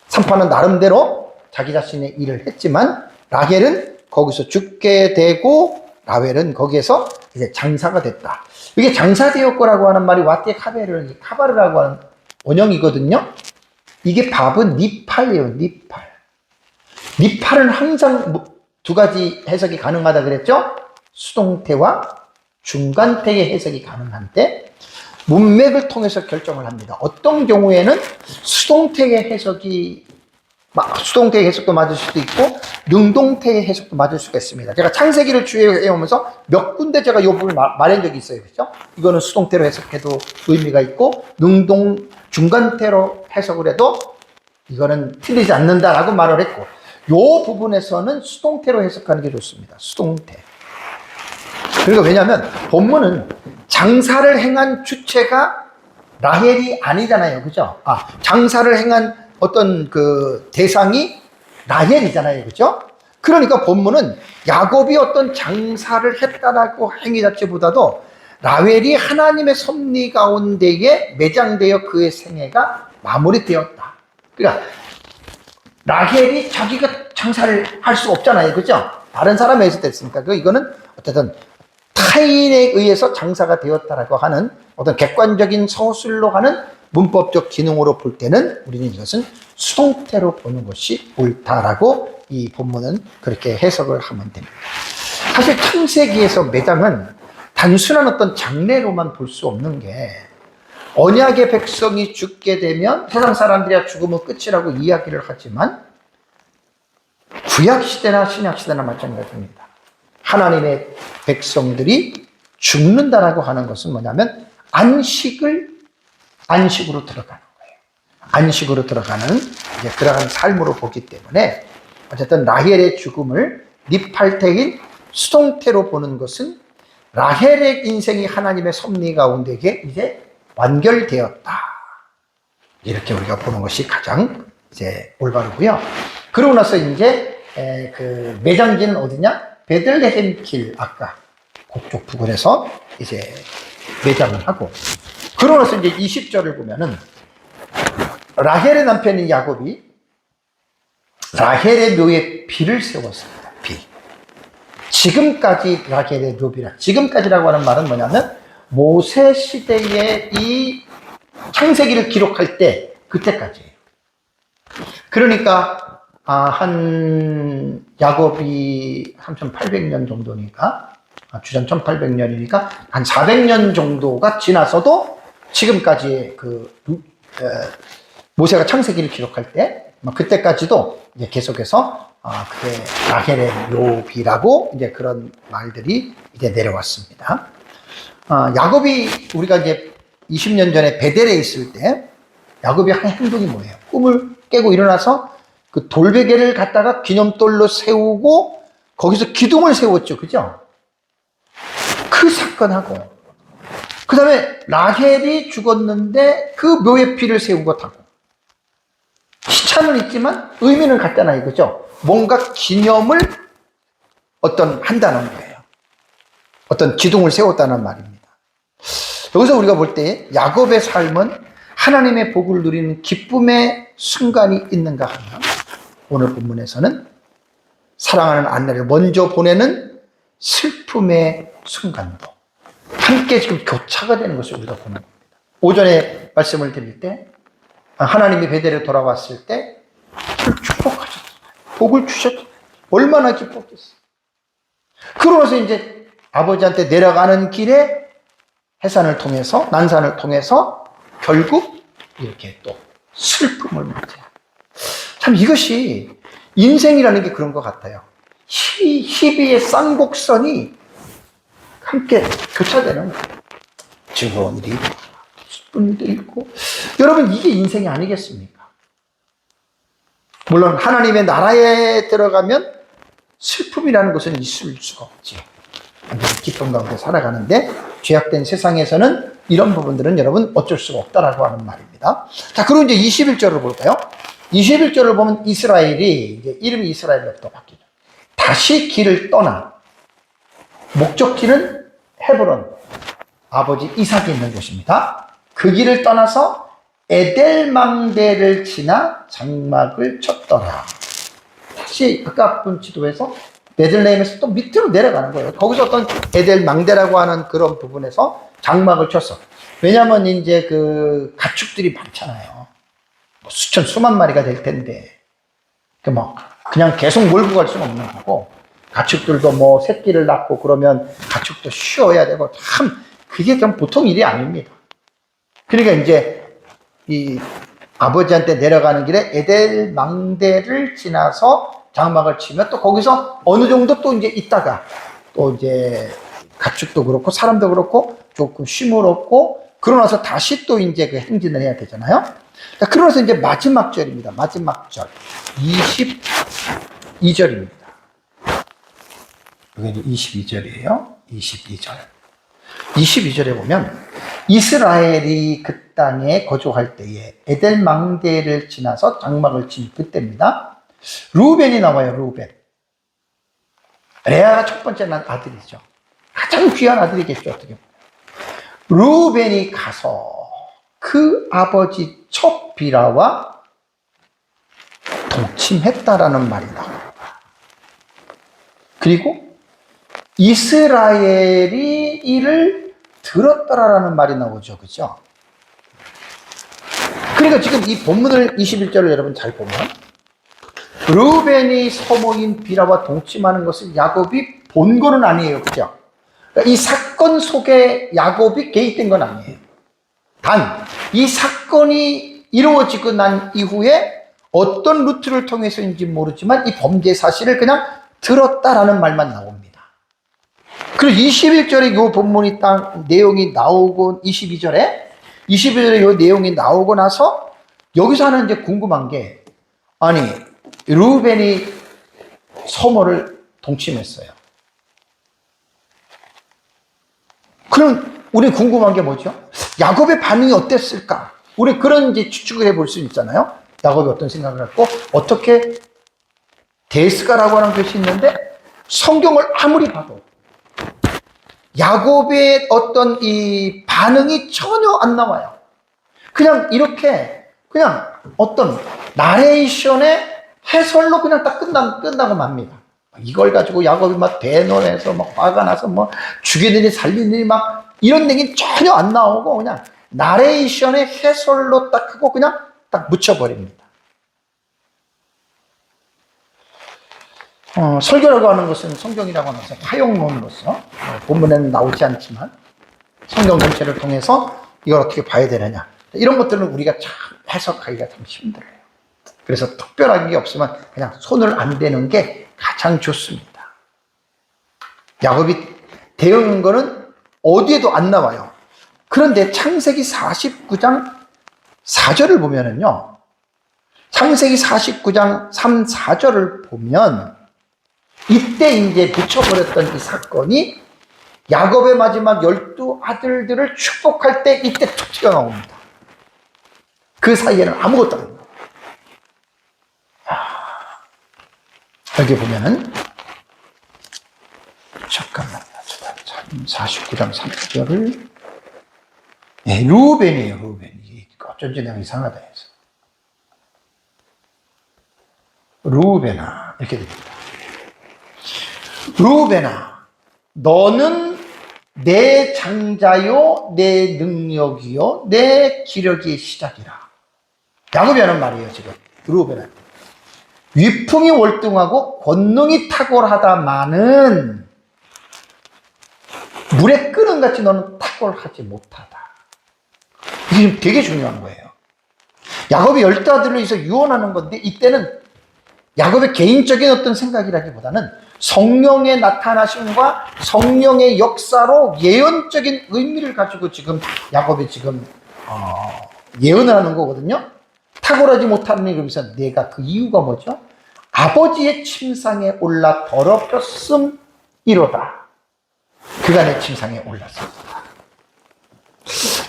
산파는 나름대로 자기 자신의 일을 했지만 라헬은 거기서 죽게 되고 라헬은 거기에서 이제 장사가 됐다. 이게 장사되었고라고 하는 말이 와띠에 카바르라고 하는 원형이거든요. 이게 밥은 니팔이에요. 니팔. 니팔은 항상 두 가지 해석이 가능하다 그랬죠. 수동태와 중간태의 해석이 가능한데 문맥을 통해서 결정을 합니다. 어떤 경우에는 수동태의 해석도 맞을 수도 있고 능동태의 해석도 맞을 수가 있습니다. 제가 창세기를 주의해 오면서 몇 군데 제가 이 부분을 말한 적이 있어요. 그렇죠? 이거는 수동태로 해석해도 의미가 있고 중간태로 해석을 해도 이거는 틀리지 않는다라고 말을 했고, 이 부분에서는 수동태로 해석하는 게 좋습니다. 수동태. 그리고 왜냐하면 본문은 장사를 행한 주체가 라헬이 아니잖아요. 그죠? 장사를 행한 어떤 그 대상이 라헬이잖아요. 그죠? 그러니까 본문은 야곱이 어떤 장사를 했다라고 행위 자체보다도 라헬이 하나님의 섭리 가운데에 매장되어 그의 생애가 마무리되었다. 그러니까 라헬이 자기가 장사를 할 수 없잖아요. 그죠? 다른 사람에 의해서 됐으니까. 이거는 어쨌든 타인에 의해서 장사가 되었다라고 하는 어떤 객관적인 서술로 하는 문법적 기능으로 볼 때는 우리는 이것은 수동태로 보는 것이 옳다라고 이 본문은 그렇게 해석을 하면 됩니다. 사실 창세기에서 매장은 단순한 어떤 장례로만 볼 수 없는 게, 언약의 백성이 죽게 되면 세상 사람들이야 죽으면 끝이라고 이야기를 하지만 구약시대나 신약시대나 마찬가지입니다. 하나님의 백성들이 죽는다라고 하는 것은 뭐냐면 안식으로 들어가는 거예요. 안식으로 들어가는 이제 그러한 삶으로 보기 때문에 어쨌든 라헬의 죽음을 니팔태인 수동태로 보는 것은 라헬의 인생이 하나님의 섭리 가운데 이제 완결되었다. 이렇게 우리가 보는 것이 가장 이제 올바르고요. 그러고 나서 이제 그 매장지는 어디냐? 베들레헴 길, 아까 그쪽 부근에서 이제 매장을 하고, 그러고 나서 이제 20절을 보면은 라헬의 남편인 야곱이 라헬의 묘에 비를 세웠습니다. 지금까지 라겔의 룹이라, 지금까지라고 하는 말은 뭐냐면 모세 시대의 이 창세기를 기록할 때 그때까지예요. 그러니까 한 야곱이 3800년 정도니까, 주전 1800년이니까 한 400년 정도가 지나서도 지금까지의 모세가 창세기를 기록할 때 그때까지도 이제 계속해서 그게 라헬의 욥이라고 이제 그런 말들이 이제 내려왔습니다. 야곱이 우리가 이제 20년 전에 베델에 있을 때 야곱이 한 행동이 뭐예요? 꿈을 깨고 일어나서 그 돌베개를 갖다가 기념돌로 세우고 거기서 기둥을 세웠죠. 그죠? 그 사건하고 그 다음에 라헬이 죽었는데 그 묘의 피를 세운 것하고 시차는 있지만 의미는 같잖아요. 그죠? 뭔가 기념을 한다는 거예요. 어떤 기둥을 세웠다는 말입니다. 여기서 우리가 볼 때 야곱의 삶은 하나님의 복을 누리는 기쁨의 순간이 있는가 하면 오늘 본문에서는 사랑하는 아내를 먼저 보내는 슬픔의 순간도 함께 지금 교차가 되는 것을 우리가 보는 겁니다. 오전에 말씀을 드릴 때 하나님이 베델에 돌아왔을 때 축복하셨잖아요. 복을 주셨잖아요. 얼마나 기뻤겠어요. 그러면서 이제 아버지한테 내려가는 길에 해산을 통해서, 난산을 통해서 결국 이렇게 또 슬픔을 맞아요. 참 이것이 인생이라는 게 그런 것 같아요. 희비의 쌍곡선이 함께 교차되는 거예요. 즐거운 일이 있고 슬픈 일도 있고. 여러분, 이게 인생이 아니겠습니까? 물론 하나님의 나라에 들어가면 슬픔이라는 것은 있을 수가 없지. 기쁨 가운데 살아가는데 죄악된 세상에서는 이런 부분들은 여러분 어쩔 수가 없다라고 하는 말입니다. 자, 그리고 이제 21절을 볼까요? 21절을 보면 이스라엘이, 이제 이름이 이스라엘로부터 바뀌죠. 다시 길을 떠나, 목적지는 헤브론, 아버지 이삭이 있는 곳입니다. 그 길을 떠나서 에델망대를 지나 장막을 쳤더라. 다시 아까 본 지도에서 베들레헴에서 또 밑으로 내려가는 거예요. 거기서 어떤 에델망대라고 하는 그런 부분에서 장막을 쳤어. 왜냐면 이제 그 가축들이 많잖아요. 뭐 수만 마리가 될 텐데. 그냥 계속 몰고 갈 수는 없는 거고, 가축들도 뭐 새끼를 낳고 그러면 가축도 쉬어야 되고, 참, 그게 좀 보통 일이 아닙니다. 그러니까 이제 이 아버지한테 내려가는 길에 에델망대를 지나서 장막을 치면 또 거기서 어느 정도 또 이제 있다가 또 이제 가축도 그렇고 사람도 그렇고 조금 쉼을 얻고 그러고 나서 다시 또 이제 그 행진을 해야 되잖아요. 그러면서 이제 마지막 절입니다. 마지막 절. 22절입니다. 여기 22절이에요. 22절. 22절에 보면 이스라엘이 그 땅에 거주할 때에 에델망대를 지나서 장막을 친 그때입니다. 루벤이 나와요. 루벤. 레아가 첫 번째 난 아들이죠. 가장 귀한 아들이겠죠. 어떻게 보면. 루벤이 가서 그 아버지 첩비라와 동침했다라는 말이 나옵니다. 그리고 이스라엘이 이를 들었더라라는 말이 나오죠. 그죠? 그러니까 지금 이 본문을 21절을 여러분 잘 보면 르우벤이 서모인 비라와 동침하는 것을 야곱이 본 거는 아니에요. 그죠? 그러니까 이 사건 속에 야곱이 개입된 건 아니에요. 단, 이 사건이 이루어지고 난 이후에 어떤 루트를 통해서인지 모르지만 이 범죄 사실을 그냥 들었다라는 말만 나옵니다. 그리고 21절에 이 본문이 딱 내용이 나오고 22절에 이 내용이 나오고 나서 여기서 하나 이제 궁금한 게, 아니 르우벤이 소모를 동침했어요. 그럼 우리 궁금한 게 뭐죠? 야곱의 반응이 어땠을까? 우리 그런 이제 추측을 해볼 수 있잖아요. 야곱이 어떤 생각을 갖고 어떻게 대했을까라고 하는 것이 있는데 성경을 아무리 봐도 야곱의 어떤 이 반응이 전혀 안 나와요. 그냥 이렇게 그냥 어떤 나레이션의 해설로 그냥 딱 끝나고 맙니다. 이걸 가지고 야곱이 막 대노해서 막 화가 나서 뭐 죽이느니 살리느니 막 이런 얘기 전혀 안 나오고 그냥 나레이션의 해설로 딱 하고 그냥 딱 묻혀버립니다. 설교라고 하는 것은 성경이라고 하는 것은 화용론으로서 본문에는 나오지 않지만 성경 전체를 통해서 이걸 어떻게 봐야 되느냐 이런 것들은 우리가 참 해석하기가 참 힘들어요. 그래서 특별한 게 없으면 그냥 손을 안 대는 게 가장 좋습니다. 야곱이 대응한 거는 어디에도 안 나와요. 그런데 창세기 49장 4절을 보면은요, 창세기 49장 3, 4절을 보면 이때 이제 붙여버렸던 이 사건이 야곱의 마지막 12아들들을 축복할 때 이때 툭 튀어나옵니다. 그 사이에는 아무것도 안 나와요. 여기 보면은 잠깐만요. 49장 3절을 루벤이에요. 루벤. 어쩐지 내가 이상하다 해서 루벤아 이렇게 됩니다. 루벤아 너는 내 장자요 내 능력이요 내 기력의 시작이라. 야곱이 하는 말이에요. 지금 루벤한테 위풍이 월등하고 권능이 탁월하다마는 물에 끓는 같이 너는 탁월하지 못하다. 이게 지금 되게 중요한 거예요. 야곱이 12아들로 해서 유언하는 건데 이때는 야곱의 개인적인 어떤 생각이라기보다는 성령의 나타나심과 성령의 역사로 예언적인 의미를 가지고 지금 야곱이 지금 예언을 하는 거거든요. 탁월하지 못하는 이러면서 내가 그 이유가 뭐죠? 아버지의 침상에 올라 더럽혔음이로다. 그가 내 침상에 올랐습니다.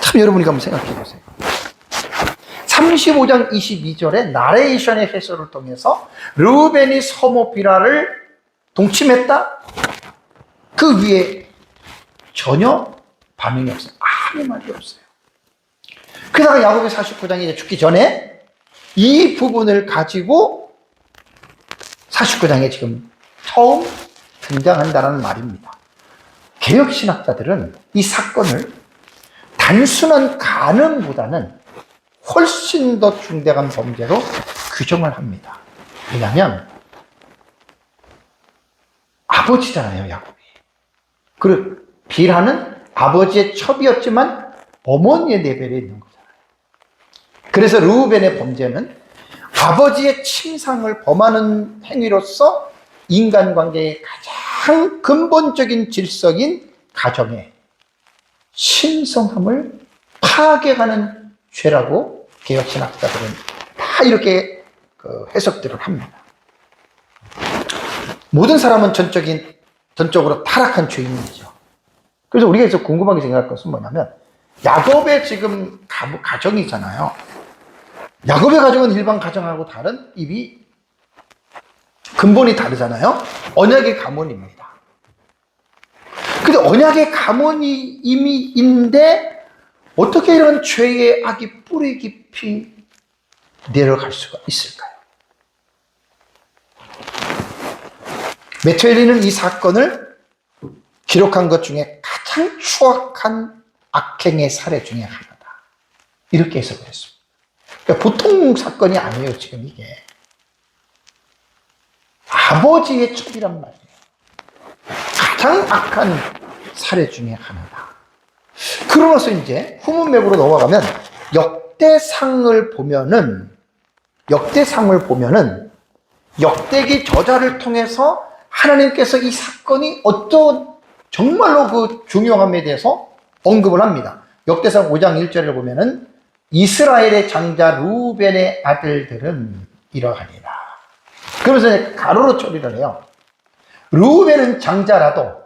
참 여러분이 한번 생각해 보세요. 35장 22절에 나레이션의 해설을 통해서 르우벤이 서모 비라를 동침했다? 그 위에 전혀 반응이 없어요. 아무 말이 없어요. 그러다가 야곱의 49장이 이제 죽기 전에 이 부분을 가지고 49장에 지금 처음 등장한다는 말입니다. 개혁신학자들은 이 사건을 단순한 간음보다는 훨씬 더 중대한 범죄로 규정을 합니다. 왜냐하면 아버지잖아요, 야곱이. 그리고 빌하는 아버지의 첩이었지만 어머니의 레벨에 있는 거잖아요. 그래서 르우벤의 범죄는 아버지의 침상을 범하는 행위로서 인간관계의 가장 근본적인 질서인 가정의 신성함을 파괴하는 죄라고 개혁신학자들은 다 이렇게 해석들을 합니다. 모든 사람은 전적으로 타락한 죄인이죠. 그래서 우리가 여기서 궁금하게 생각할 것은 뭐냐면 야곱의 지금 가정이잖아요. 야곱의 가정은 일반 가정하고 다른 입이 근본이 다르잖아요. 언약의 가문입니다. 근데 언약의 가문임인데 어떻게 이런 죄의 악이 뿌리 깊이 내려갈 수가 있을까요? 메투엘리는 이 사건을 기록한 것 중에 가장 추악한 악행의 사례 중에 하나다. 이렇게 해석을 했습니다. 그러니까 보통 사건이 아니에요, 지금 이게. 아버지의 첩이란 말이에요. 가장 악한 사례 중에 하나다. 그러면서 이제 후문맥으로 넘어가면 역대상을 보면은 역대기 저자를 통해서 하나님께서 이 사건이 어떤 정말로 그 중요함에 대해서 언급을 합니다. 역대상 5장 1절을 보면은 이스라엘의 장자 루벤의 아들들은 이러하니라. 그러면서 가로로 처리를 해요. 루벤은 장자라도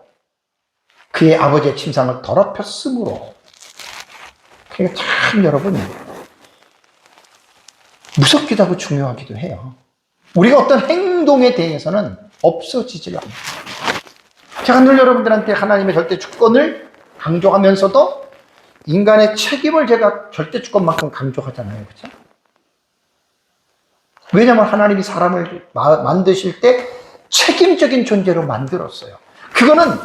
그의 아버지의 침상을 더럽혔으므로. 그러니까 참 여러분 무섭기도 하고 중요하기도 해요. 우리가 어떤 행동에 대해서는 없어지질 않아요. 제가 늘 여러분들한테 하나님의 절대 주권을 강조하면서도 인간의 책임을 제가 절대 주권만큼 강조하잖아요. 그렇죠? 왜냐하면 하나님이 사람을 만드실 때 책임적인 존재로 만들었어요. 그거는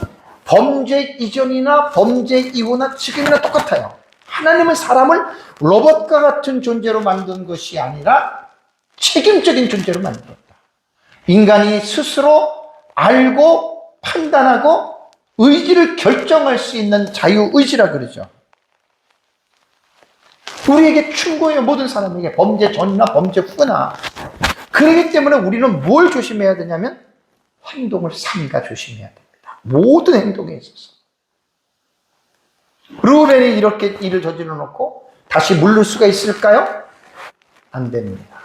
범죄 이전이나 범죄 이후나 지금이나 똑같아요. 하나님은 사람을 로봇과 같은 존재로 만든 것이 아니라 책임적인 존재로 만들었다. 인간이 스스로 알고 판단하고 의지를 결정할 수 있는 자유의지라 그러죠. 우리에게 충고해요. 모든 사람에게 범죄 전이나 범죄 후나. 그렇기 때문에 우리는 뭘 조심해야 되냐면 행동을 삼가 조심해야 됩니다. 모든 행동에 있어서. 르우벤이 이렇게 일을 저질러 놓고 다시 물릴 수가 있을까요? 안 됩니다.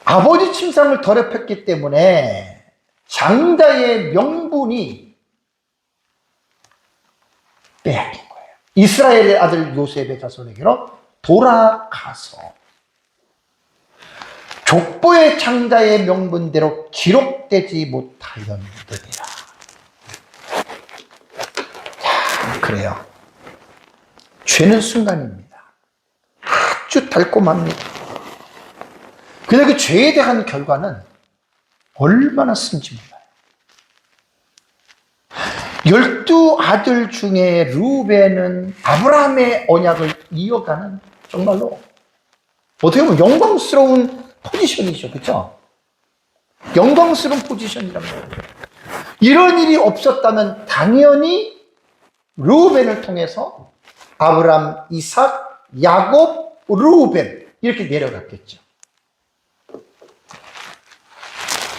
아버지 침상을 더럽혔기 때문에 장자의 명분이 빼앗긴 거예요. 이스라엘의 아들 요셉의 자손에게로 돌아가서 족보의 장자의 명분대로 기록되지 못하였느니라. 자, 그래요. 죄는 순간입니다. 아주 달콤합니다. 근데 그 죄에 대한 결과는 얼마나 쓴지 몰라요. 12아들 중에 르우벤은 아브라함의 언약을 이어가는 정말로 어떻게 보면 영광스러운 포지션이죠. 그렇죠? 영광스러운 포지션이란 말이에요. 이런 일이 없었다면 당연히 르우벤을 통해서 아브라함, 이삭, 야곱, 르우벤 이렇게 내려갔겠죠.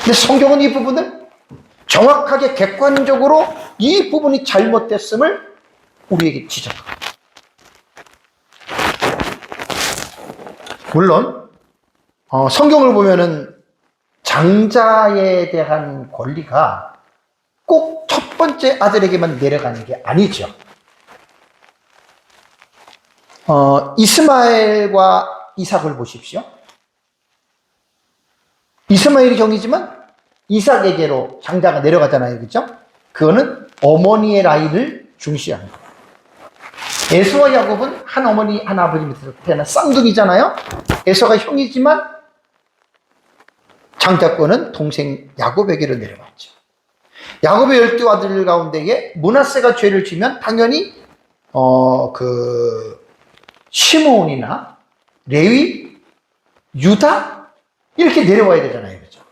근데 성경은 이 부분을 정확하게 객관적으로 이 부분이 잘못됐음을 우리에게 지적합니다. 물론 성경을 보면은 장자에 대한 권리가 꼭 첫 번째 아들에게만 내려가는 게 아니죠. 이스마엘과 이삭을 보십시오. 이스마엘이 정이지만 이삭에게로 장자가 내려가잖아요. 그렇죠? 그거는 어머니의 라인을 중시하는 거예요. 에서와 야곱은 한 어머니 한 아버지 밑에서 태어난 쌍둥이잖아요. 에서가 형이지만 장자권은 동생 야곱에게로 내려갔죠. 야곱의 12아들 가운데에 므낫세가 죄를 지면 당연히 시므온이나 레위, 유다 이렇게 내려와야 되잖아요. 그렇죠?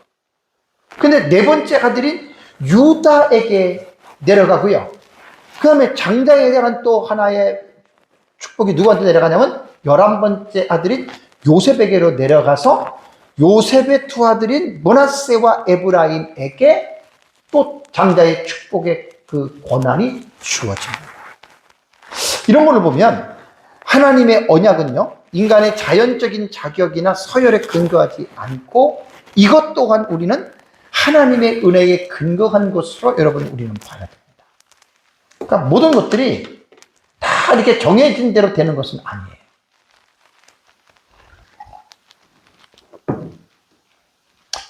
근데 네 번째 아들인 유다에게 내려가고요. 그 다음에 장자에 대한 또 하나의 축복이 누구한테 내려가냐면 11번째 아들인 요셉에게로 내려가서 요셉의 두 아들인 므낫세와 에브라임에게 또 장자의 축복의 그 권한이 주어집니다. 이런 걸로 보면 하나님의 언약은요, 인간의 자연적인 자격이나 서열에 근거하지 않고 이것 또한 우리는 하나님의 은혜에 근거한 것으로 여러분 우리는 봐야 됩니다. 그러니까 모든 것들이 다 이렇게 정해진 대로 되는 것은 아니에요.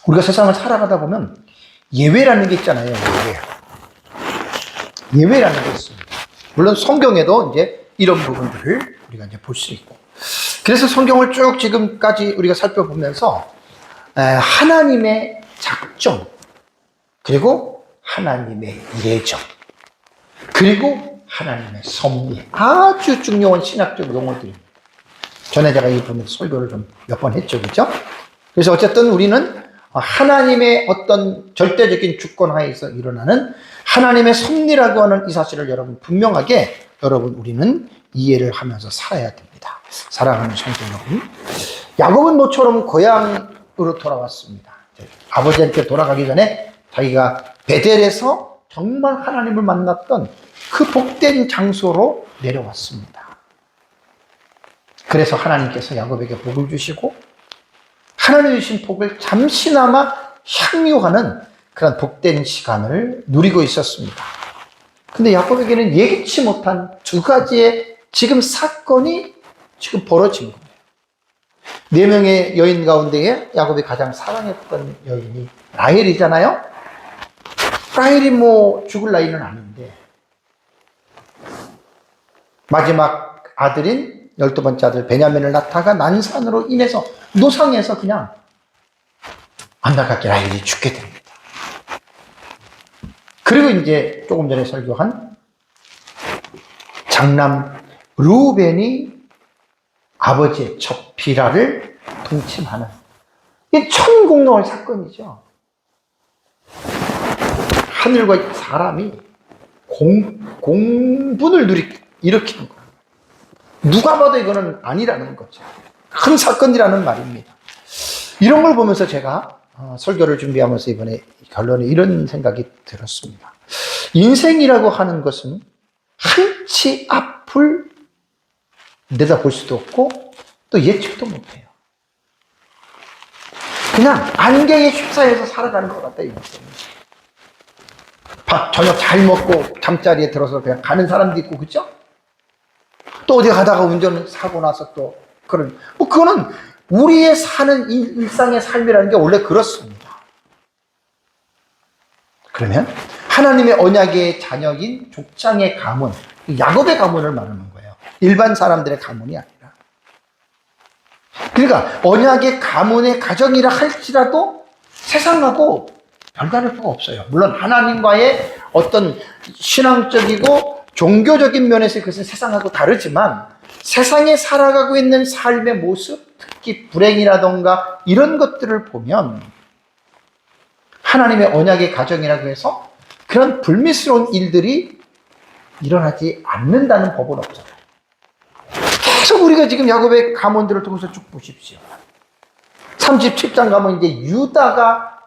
우리가 세상을 살아가다 보면 예외라는 게 있잖아요. 예외라는 게 있습니다. 물론 성경에도 이제 이런 부분들을 우리가 이제 볼 수 있고. 그래서 성경을 쭉 지금까지 우리가 살펴보면서 하나님의 작정, 그리고 하나님의 예정, 그리고 하나님의 섭리, 아주 중요한 신학적 용어들입니다. 전에 제가 이 부분 설교를 좀 몇 번 했죠, 그렇죠? 그래서 어쨌든 우리는 하나님의 어떤 절대적인 주권 하에서 일어나는 하나님의 섭리라고 하는 이 사실을 여러분 분명하게 여러분 우리는 이해를 하면서 살아야 됩니다. 사랑하는 성도 여러분, 야곱은 모처럼 고향으로 돌아왔습니다. 아버지한테 돌아가기 전에 자기가 베델에서 정말 하나님을 만났던 그 복된 장소로 내려왔습니다. 그래서 하나님께서 야곱에게 복을 주시고 하나님 주신 복을 잠시나마 향유하는 그런 복된 시간을 누리고 있었습니다. 근데 야곱에게는 예기치 못한 두 가지의 지금 사건이 지금 벌어진 거예요. 4명의 여인 가운데에 야곱이 가장 사랑했던 여인이 라헬이잖아요. 라헬이 뭐 죽을 나이는 아닌데 마지막 아들인 12번째 아들 베냐민을 낳다가 난산으로 인해서 노상에서 그냥 안타깝게 라헬이 죽게 됩니다. 그리고 이제 조금 전에 설교한 장남 르우벤이 아버지의 첫 비라를 동침하는, 이게 천공로할 사건이죠. 하늘과 사람이 공분을 일으키는 거예요. 누가 봐도 이거는 아니라는 거죠. 큰 사건이라는 말입니다. 이런 걸 보면서 제가 설교를 준비하면서 이번에 결론에 이런 생각이 들었습니다. 인생이라고 하는 것은 한치 앞을 내다볼 수도 없고 또 예측도 못해요. 그냥 안개에 휩싸여서 살아가는 것 같아요. 밥 저녁 잘 먹고 잠자리에 들어서 그냥 가는 사람도 있고, 그죠? 또 어디 가다가 운전 사고 나서 또 그런, 그거는 우리의 사는 일상의 삶이라는 게 원래 그렇습니다. 그러면 하나님의 언약의 자녀인 족장의 가문, 야곱의 가문을 말하는 거예요. 일반 사람들의 가문이 아니라. 그러니까 언약의 가문의 가정이라 할지라도 세상하고 별다를 바가 없어요. 물론 하나님과의 어떤 신앙적이고 종교적인 면에서 그것은 세상하고 다르지만, 세상에 살아가고 있는 삶의 모습, 특히 불행이라던가 이런 것들을 보면 하나님의 언약의 가정이라고 해서 그런 불미스러운 일들이 일어나지 않는다는 법은 없잖아요. 계속 우리가 지금 야곱의 가문들을 통해서 쭉 보십시오. 37장 가면 이제 유다가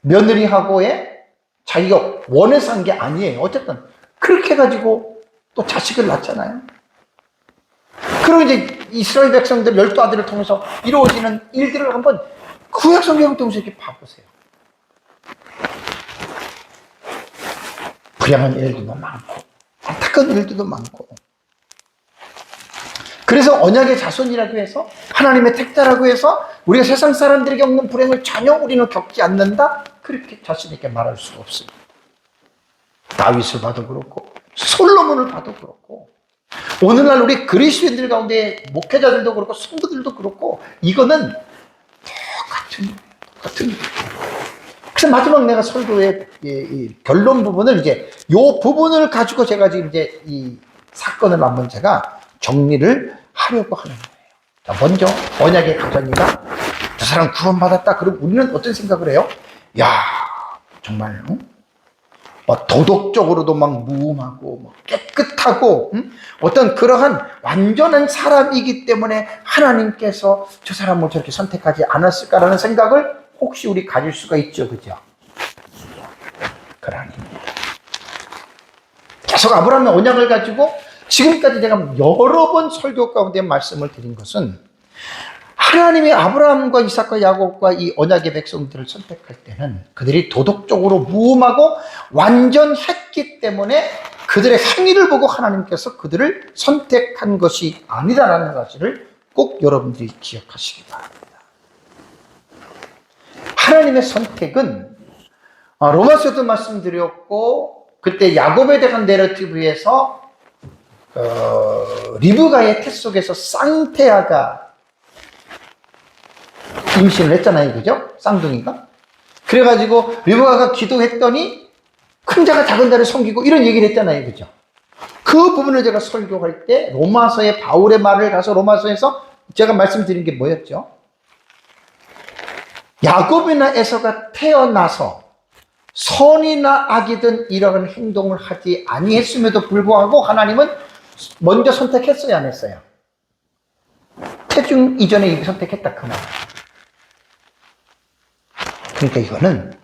며느리하고의 자기가 원해서 한 게 아니에요. 어쨌든 그렇게 해가지고 또 자식을 낳잖아요. 그리고 이제 이스라엘 백성들 12아들을 통해서 이루어지는 일들을 한번 구약 성경을 통해서 이렇게 봐보세요. 불행한 일들도 많고 안타까운 일들도 많고, 그래서 언약의 자손이라고 해서 하나님의 택자라고 해서 우리가 세상 사람들이 겪는 불행을 전혀 우리는 겪지 않는다, 그렇게 자신 있게 말할 수가 없습니다. 다윗을 봐도 그렇고 솔로몬을 봐도 그렇고 오늘날 우리 그리스도인들 가운데 목회자들도 그렇고 성도들도 그렇고 이거는 똑같은 일이에요. 그래서 마지막 내가 설교의 이 결론 부분을 이제 요 부분을 가지고 제가 지금 이제 이 사건을 한번 제가 정리를 하려고 하는 거예요. 자, 먼저 언약의 가정이가 저 사람 구원받았다. 그럼 우리는 어떤 생각을 해요? 야, 정말 도덕적으로도 막 무음하고 깨끗하고 어떤 그러한 완전한 사람이기 때문에 하나님께서 저 사람을 저렇게 선택하지 않았을까라는 생각을 혹시 우리 가질 수가 있죠, 그죠? 그건 아닙니다. 계속 아브라함의 언약을 가지고 지금까지 제가 여러 번 설교 가운데 말씀을 드린 것은, 하나님이 아브라함과 이삭과 야곱과 이 언약의 백성들을 선택할 때는 그들이 도덕적으로 무음하고 완전했기 때문에 그들의 행위를 보고 하나님께서 그들을 선택한 것이 아니다라는 사실을 꼭 여러분들이 기억하시기 바랍니다. 하나님의 선택은 로마서도 말씀드렸고, 그때 야곱에 대한 내러티브에서 리브가의 태 속에서 쌍태아가 임신을 했잖아요, 그죠? 쌍둥이가. 그래가지고 리브가가 기도했더니 큰 자가 작은 자를 섬기고 이런 얘기를 했잖아요, 그죠? 그 부분을 제가 설교할 때 로마서의 바울의 말을 가서 로마서에서 제가 말씀드린 게 뭐였죠? 야곱이나 에서가 태어나서 선이나 악이든 이러한 행동을 하지 아니했음에도 불구하고 하나님은 먼저 선택했어요, 안 했어요? 태중 이전에 이미 선택했다, 그 말. 그러니까 이거는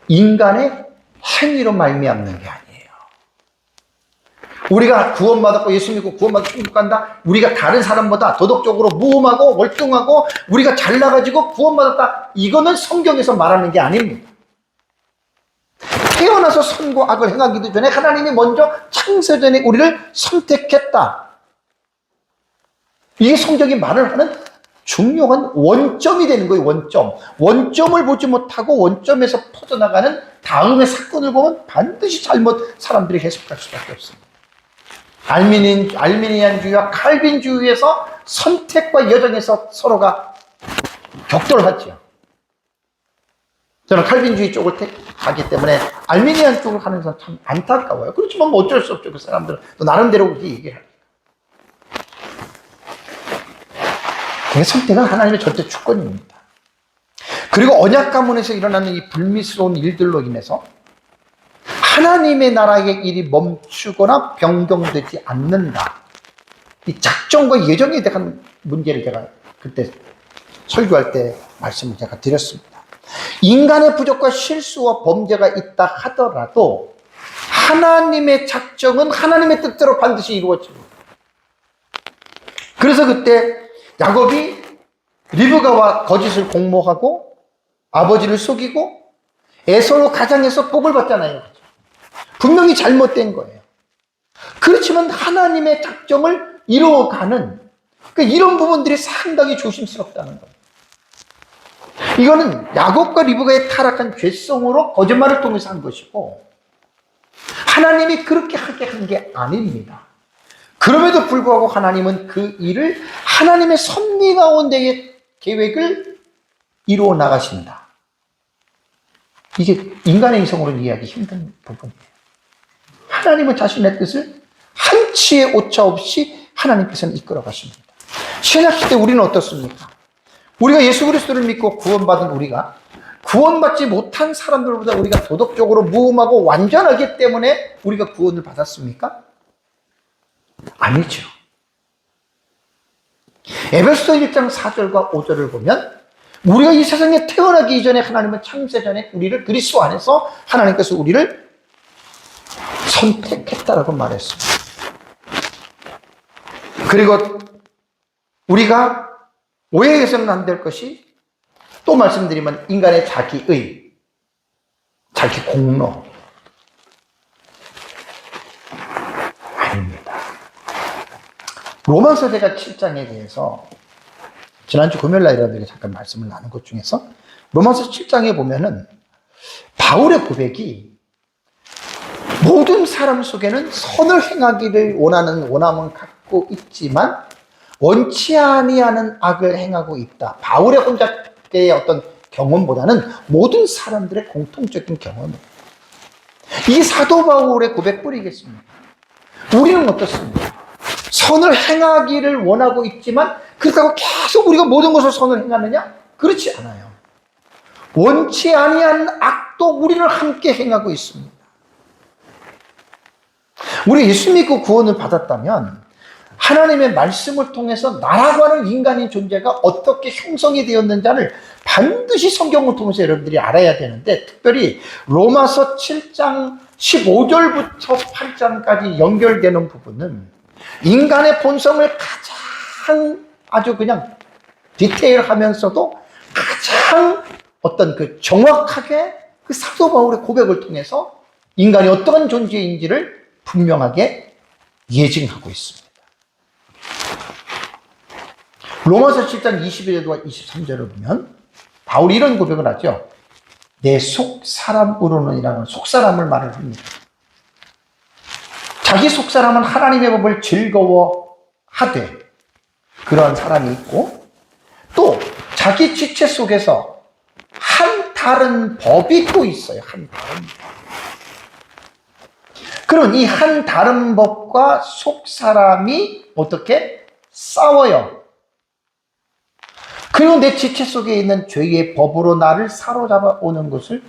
인간의 행위로 말미암는 게 아니에요. 우리가 구원받았고 예수 믿고 구원받고 천국 간다, 우리가 다른 사람보다 도덕적으로 무음하고 월등하고 우리가 잘나가지고 구원받았다, 이거는 성경에서 말하는 게 아닙니다. 태어나서 선과 악을 행하기도 전에 하나님이 먼저 창세전에 우리를 선택했다, 이게 성경이 말을 하는 중요한 원점이 되는 거예요. 원점을 보지 못하고 원점에서 퍼져나가는 다음의 사건을 보면 반드시 잘못 사람들이 해석할 수밖에 없습니다. 알미니안주의와 칼빈주의에서 선택과 여정에서 서로가 격돌하죠. 저는 칼빈주의 쪽을 택하기 때문에 알미니안 쪽을 하는 사람 참 안타까워요. 그렇지만 뭐 어쩔 수 없죠. 그 사람들은 또 나름대로 그렇게 얘기를 합니다. 그 선택은 하나님의 절대 주권입니다. 그리고 언약 가문에서 일어나는 이 불미스러운 일들로 인해서 하나님의 나라의 일이 멈추거나 변경되지 않는다. 이 작정과 예정에 대한 문제를 제가 그때 설교할 때 말씀을 제가 드렸습니다. 인간의 부족과 실수와 범죄가 있다 하더라도 하나님의 작정은 하나님의 뜻대로 반드시 이루어집니다. 그래서 그때 야곱이 리브가와 거짓을 공모하고 아버지를 속이고 에서로 가장해서 복을 받잖아요. 분명히 잘못된 거예요. 그렇지만 하나님의 작정을 이루어가는 이런 부분들이 상당히 조심스럽다는 거예요. 이거는 야곱과 리브가의 타락한 죄성으로 거짓말을 통해서 한 것이고 하나님이 그렇게 하게 한 게 아닙니다. 그럼에도 불구하고 하나님은 그 일을 하나님의 섭리 가운데의 계획을 이루어 나가신다. 이게 인간의 이성으로는 이해하기 힘든 부분이에요. 하나님은 자신의 뜻을 한치의 오차 없이 하나님께서는 이끌어 가십니다. 신약시대 우리는 어떻습니까? 우리가 예수 그리스도를 믿고 구원받은 우리가 구원받지 못한 사람들보다 우리가 도덕적으로 무음하고 완전하기 때문에 우리가 구원을 받았습니까? 아니죠. 에베소서 1장 4절과 5절을 보면 우리가 이 세상에 태어나기 이전에 하나님은 창세 전에 우리를 그리스도 안에서 하나님께서 우리를 선택했다라고 말했습니다. 그리고 우리가 오해해서는 안 될 것이 또 말씀드리면 인간의 자기의, 자기 공로 아닙니다. 로마서 제가 7장에 대해서 지난주 금요일날 여러분들에게 잠깐 말씀을 나눈 것 중에서 로마서 7장에 보면은 바울의 고백이 모든 사람 속에는 선을 행하기를 원하는 원함은 있지만 원치 아니하는 악을 행하고 있다. 바울의 혼자의 어떤 경험보다는 모든 사람들의 공통적인 경험입니다. 이 사도 바울의 고백뿐이겠습니다. 우리는 어떻습니까? 선을 행하기를 원하고 있지만 그렇다고 계속 우리가 모든 것을 선을 행하느냐? 그렇지 않아요. 원치 아니한 악도 우리는 함께 행하고 있습니다. 우리 예수 믿고 구원을 받았다면 하나님의 말씀을 통해서 나라고 하는 인간의 존재가 어떻게 형성이 되었는지를 반드시 성경을 통해서 여러분들이 알아야 되는데, 특별히 로마서 7장 15절부터 8장까지 연결되는 부분은 인간의 본성을 가장 아주 그냥 디테일하면서도 가장 어떤 그 정확하게 그 사도 바울의 고백을 통해서 인간이 어떠한 존재인지를 분명하게 예증하고 있습니다. 로마서 7장 21절과 23절을 보면 바울이 이런 고백을 하죠. 내 속사람으로는이라는 속사람을 말을 합니다. 자기 속사람은 하나님의 법을 즐거워하되 그러한 사람이 있고, 또 자기 지체 속에서 한 다른 법이 또 있어요. 한 다른 법. 그럼 이 한 다른 법과 속사람이 어떻게 싸워요? 그리고 내 지체 속에 있는 죄의 법으로 나를 사로잡아 오는 것을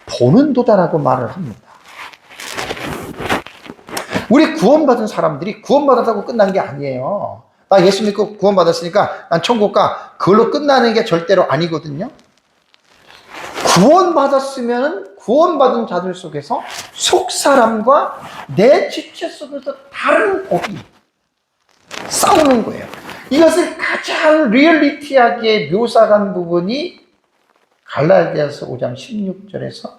보는 도다라고 말을 합니다. 우리 구원받은 사람들이 구원받았다고 끝난 게 아니에요. 나 예수 믿고 구원받았으니까 난 천국 가. 그걸로 끝나는 게 절대로 아니거든요. 구원받았으면 구원받은 자들 속에서 속사람과 내 지체 속에서 다른 법이 싸우는 거예요. 이것을 가장 리얼리티하게 묘사한 부분이 갈라디아서 5장 16절에서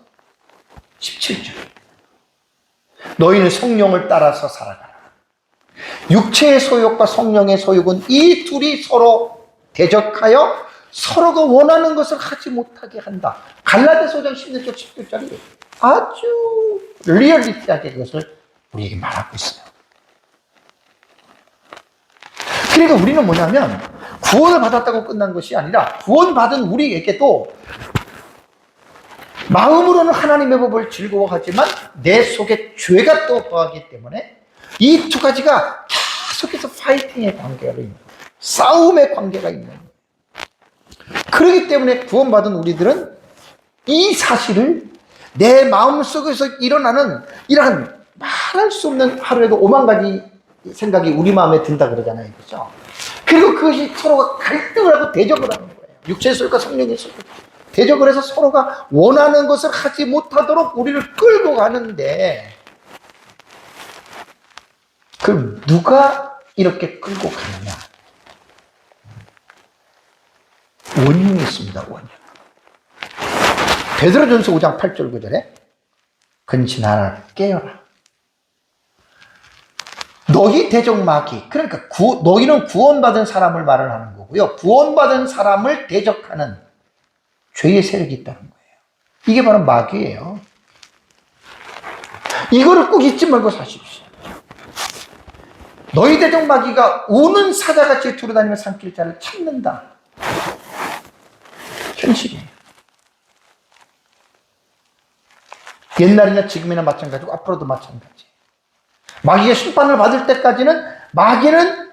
17절. 너희는 성령을 따라서 살아가라. 육체의 소욕과 성령의 소욕은 이 둘이 서로 대적하여 서로가 원하는 것을 하지 못하게 한다. 갈라디아서 5장 16절 17절이 아주 리얼리티하게 그것을 우리에게 말하고 있어요. 그러니까 우리는 뭐냐면 구원을 받았다고 끝난 것이 아니라 구원받은 우리에게도 마음으로는 하나님의 법을 즐거워하지만 내 속에 죄가 또 거하기 때문에 이 두 가지가 계속해서 파이팅의 관계가 있는 거예요. 싸움의 관계가 있는 거예요. 그렇기 때문에 구원받은 우리들은 이 사실을 내 마음속에서 일어나는 이러한 말할 수 없는 하루에도 5만 가지 생각이 우리 마음에 든다 그러잖아요. 그죠? 그리고 그것이 서로가 갈등을 하고 대적을 하는 거예요. 육체의 소리과 성령의 소리. 대적을 해서 서로가 원하는 것을 하지 못하도록 우리를 끌고 가는데, 그럼 누가 이렇게 끌고 가느냐? 원인이 있습니다. 원인. 베드로전서 5장 8절 9절에 근신하라 깨어라. 너희 대적 마귀, 그러니까 너희는 구원받은 사람을 말을 하는 거고요. 구원받은 사람을 대적하는 죄의 세력이 있다는 거예요. 이게 바로 마귀예요. 이거를 꼭 잊지 말고 사십시오. 너희 대적 마귀가 우는 사자같이 두루다니며 삼킬 자를 찾는다. 현실이에요. 옛날이나 지금이나 마찬가지고 앞으로도 마찬가지. 마귀가 심판을 받을 때까지는 마귀는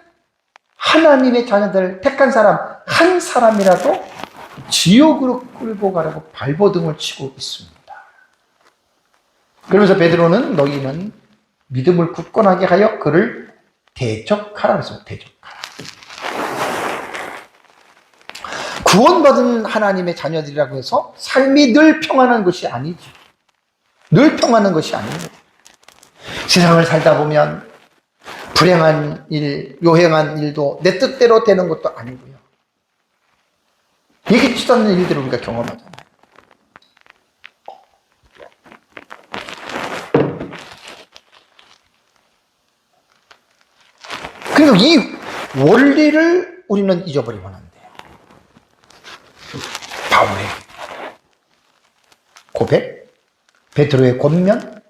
하나님의 자녀들 택한 사람 한 사람이라도 지옥으로 끌고 가려고 발버둥을 치고 있습니다. 그러면서 베드로는 너희는 믿음을 굳건하게 하여 그를 대적하라 그래서 대적하라. 구원받은 하나님의 자녀들이라고 해서 삶이 늘 평안한 것이 아니지. 늘 평안한 것이 아닙니다. 세상을 살다 보면 불행한 일, 요행한 일도 내 뜻대로 되는 것도 아니고요. 예기치도 않는 일들을 우리가 경험하잖아요. 그리고 이 원리를 우리는 잊어버리면 안 돼요. 바울의 고백, 베드로의 권면,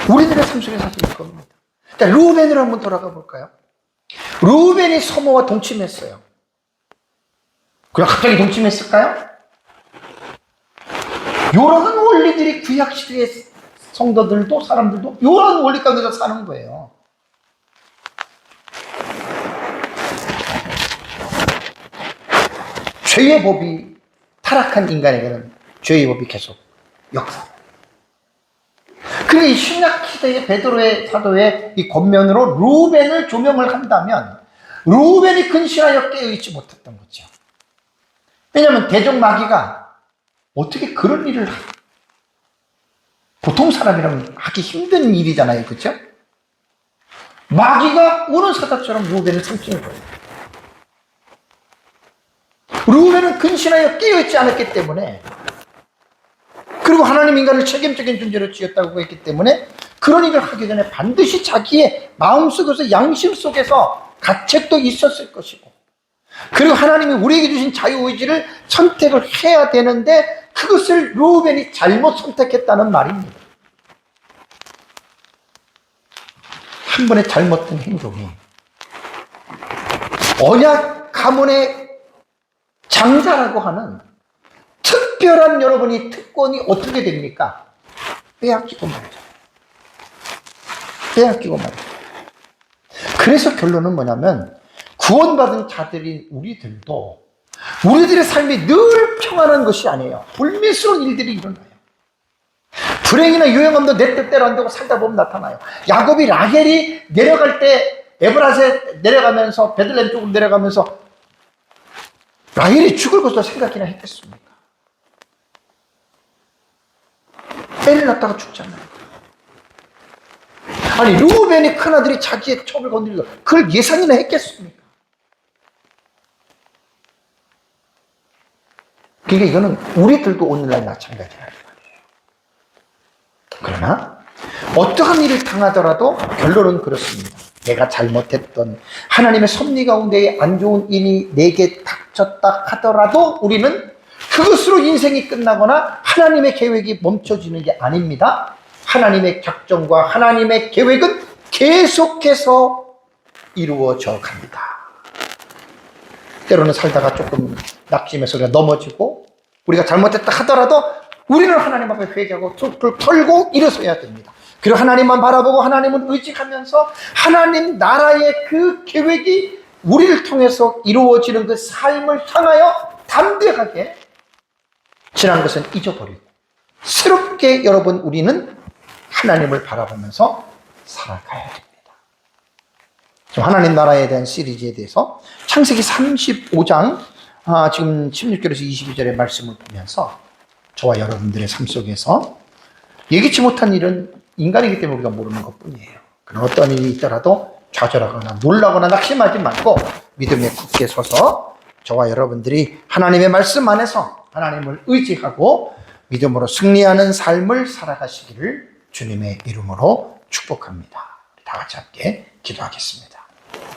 우리들의 삶 속에 사실 겁니다. 자, 루벤으로 한번 돌아가 볼까요? 루벤이 소모와 동침했어요. 그냥 갑자기 동침했을까요? 이런 원리들이 구약시대의 성도들도 사람들도 이런 원리 가운데서 사는 거예요. 죄의 법이 타락한 인간에게는 죄의 법이 계속 역사. 그리고 이 신약시대의 베드로의 사도의 이 권면으로 루벤을 조명을 한다면 루벤이 근신하여 깨어있지 못했던 거죠. 왜냐하면 대적 마귀가 어떻게 그런 일을 보통 사람이라면 하기 힘든 일이잖아요. 그렇죠? 마귀가 우는 사자처럼 루벤을 삼키는 거예요. 루벤은 근신하여 깨어있지 않았기 때문에, 그리고 하나님 인간을 책임적인 존재로 지었다고 했기 때문에 그런 일을 하기 전에 반드시 자기의 마음속에서 양심 속에서 가책도 있었을 것이고, 그리고 하나님이 우리에게 주신 자유의지를 선택을 해야 되는데 그것을 루벤이 잘못 선택했다는 말입니다. 한 번의 잘못된 행동이 언약 가문의 장자라고 하는 특별한 여러분이 특권이 어떻게 됩니까? 빼앗기고 말이죠. 빼앗기고 말이죠. 그래서 결론은 뭐냐면 구원받은 자들인 우리들도 우리들의 삶이 늘 평안한 것이 아니에요. 불미스러운 일들이 일어나요. 불행이나 유행함도 내 뜻대로 안 되고 살다 보면 나타나요. 야곱이 라헬이 내려갈 때 에브라스에 내려가면서 베들레헴 쪽으로 내려가면서 라헬이 죽을 것도 생각이나 했겠습니까? 애를 낳다가 죽잖아요. 아니 루벤이 큰아들이 자기의 첩을 건드리고 그걸 예상이나 했겠습니까? 그러니까 이거는 우리들도 오늘날 마찬가지라는 말이에요. 그러나 어떠한 일을 당하더라도 결론은 그렇습니다. 내가 잘못했던 하나님의 섭리 가운데 안 좋은 일이 내게 닥쳤다 하더라도 우리는 그것으로 인생이 끝나거나 하나님의 계획이 멈춰지는 게 아닙니다. 하나님의 작정과 하나님의 계획은 계속해서 이루어져 갑니다. 때로는 살다가 조금 낙심해서 우리가 넘어지고 우리가 잘못했다 하더라도 우리는 하나님 앞에 회개하고 툭툭 털고 일어서야 됩니다. 그리고 하나님만 바라보고 하나님을 의지하면서 하나님 나라의 그 계획이 우리를 통해서 이루어지는 그 삶을 향하여 담대하게 지난 것은 잊어버리고 새롭게 여러분 우리는 하나님을 바라보면서 살아가야 됩니다. 지금 하나님 나라에 대한 시리즈에 대해서 창세기 35장 지금 16절에서 22절의 말씀을 보면서 저와 여러분들의 삶 속에서 예기치 못한 일은 인간이기 때문에 우리가 모르는 것뿐이에요. 그런 어떤 일이 있더라도 좌절하거나 놀라거나 낙심하지 말고 믿음에 굳게 서서 저와 여러분들이 하나님의 말씀 안에서 하나님을 의지하고 믿음으로 승리하는 삶을 살아가시기를 주님의 이름으로 축복합니다. 다 같이 함께 기도하겠습니다.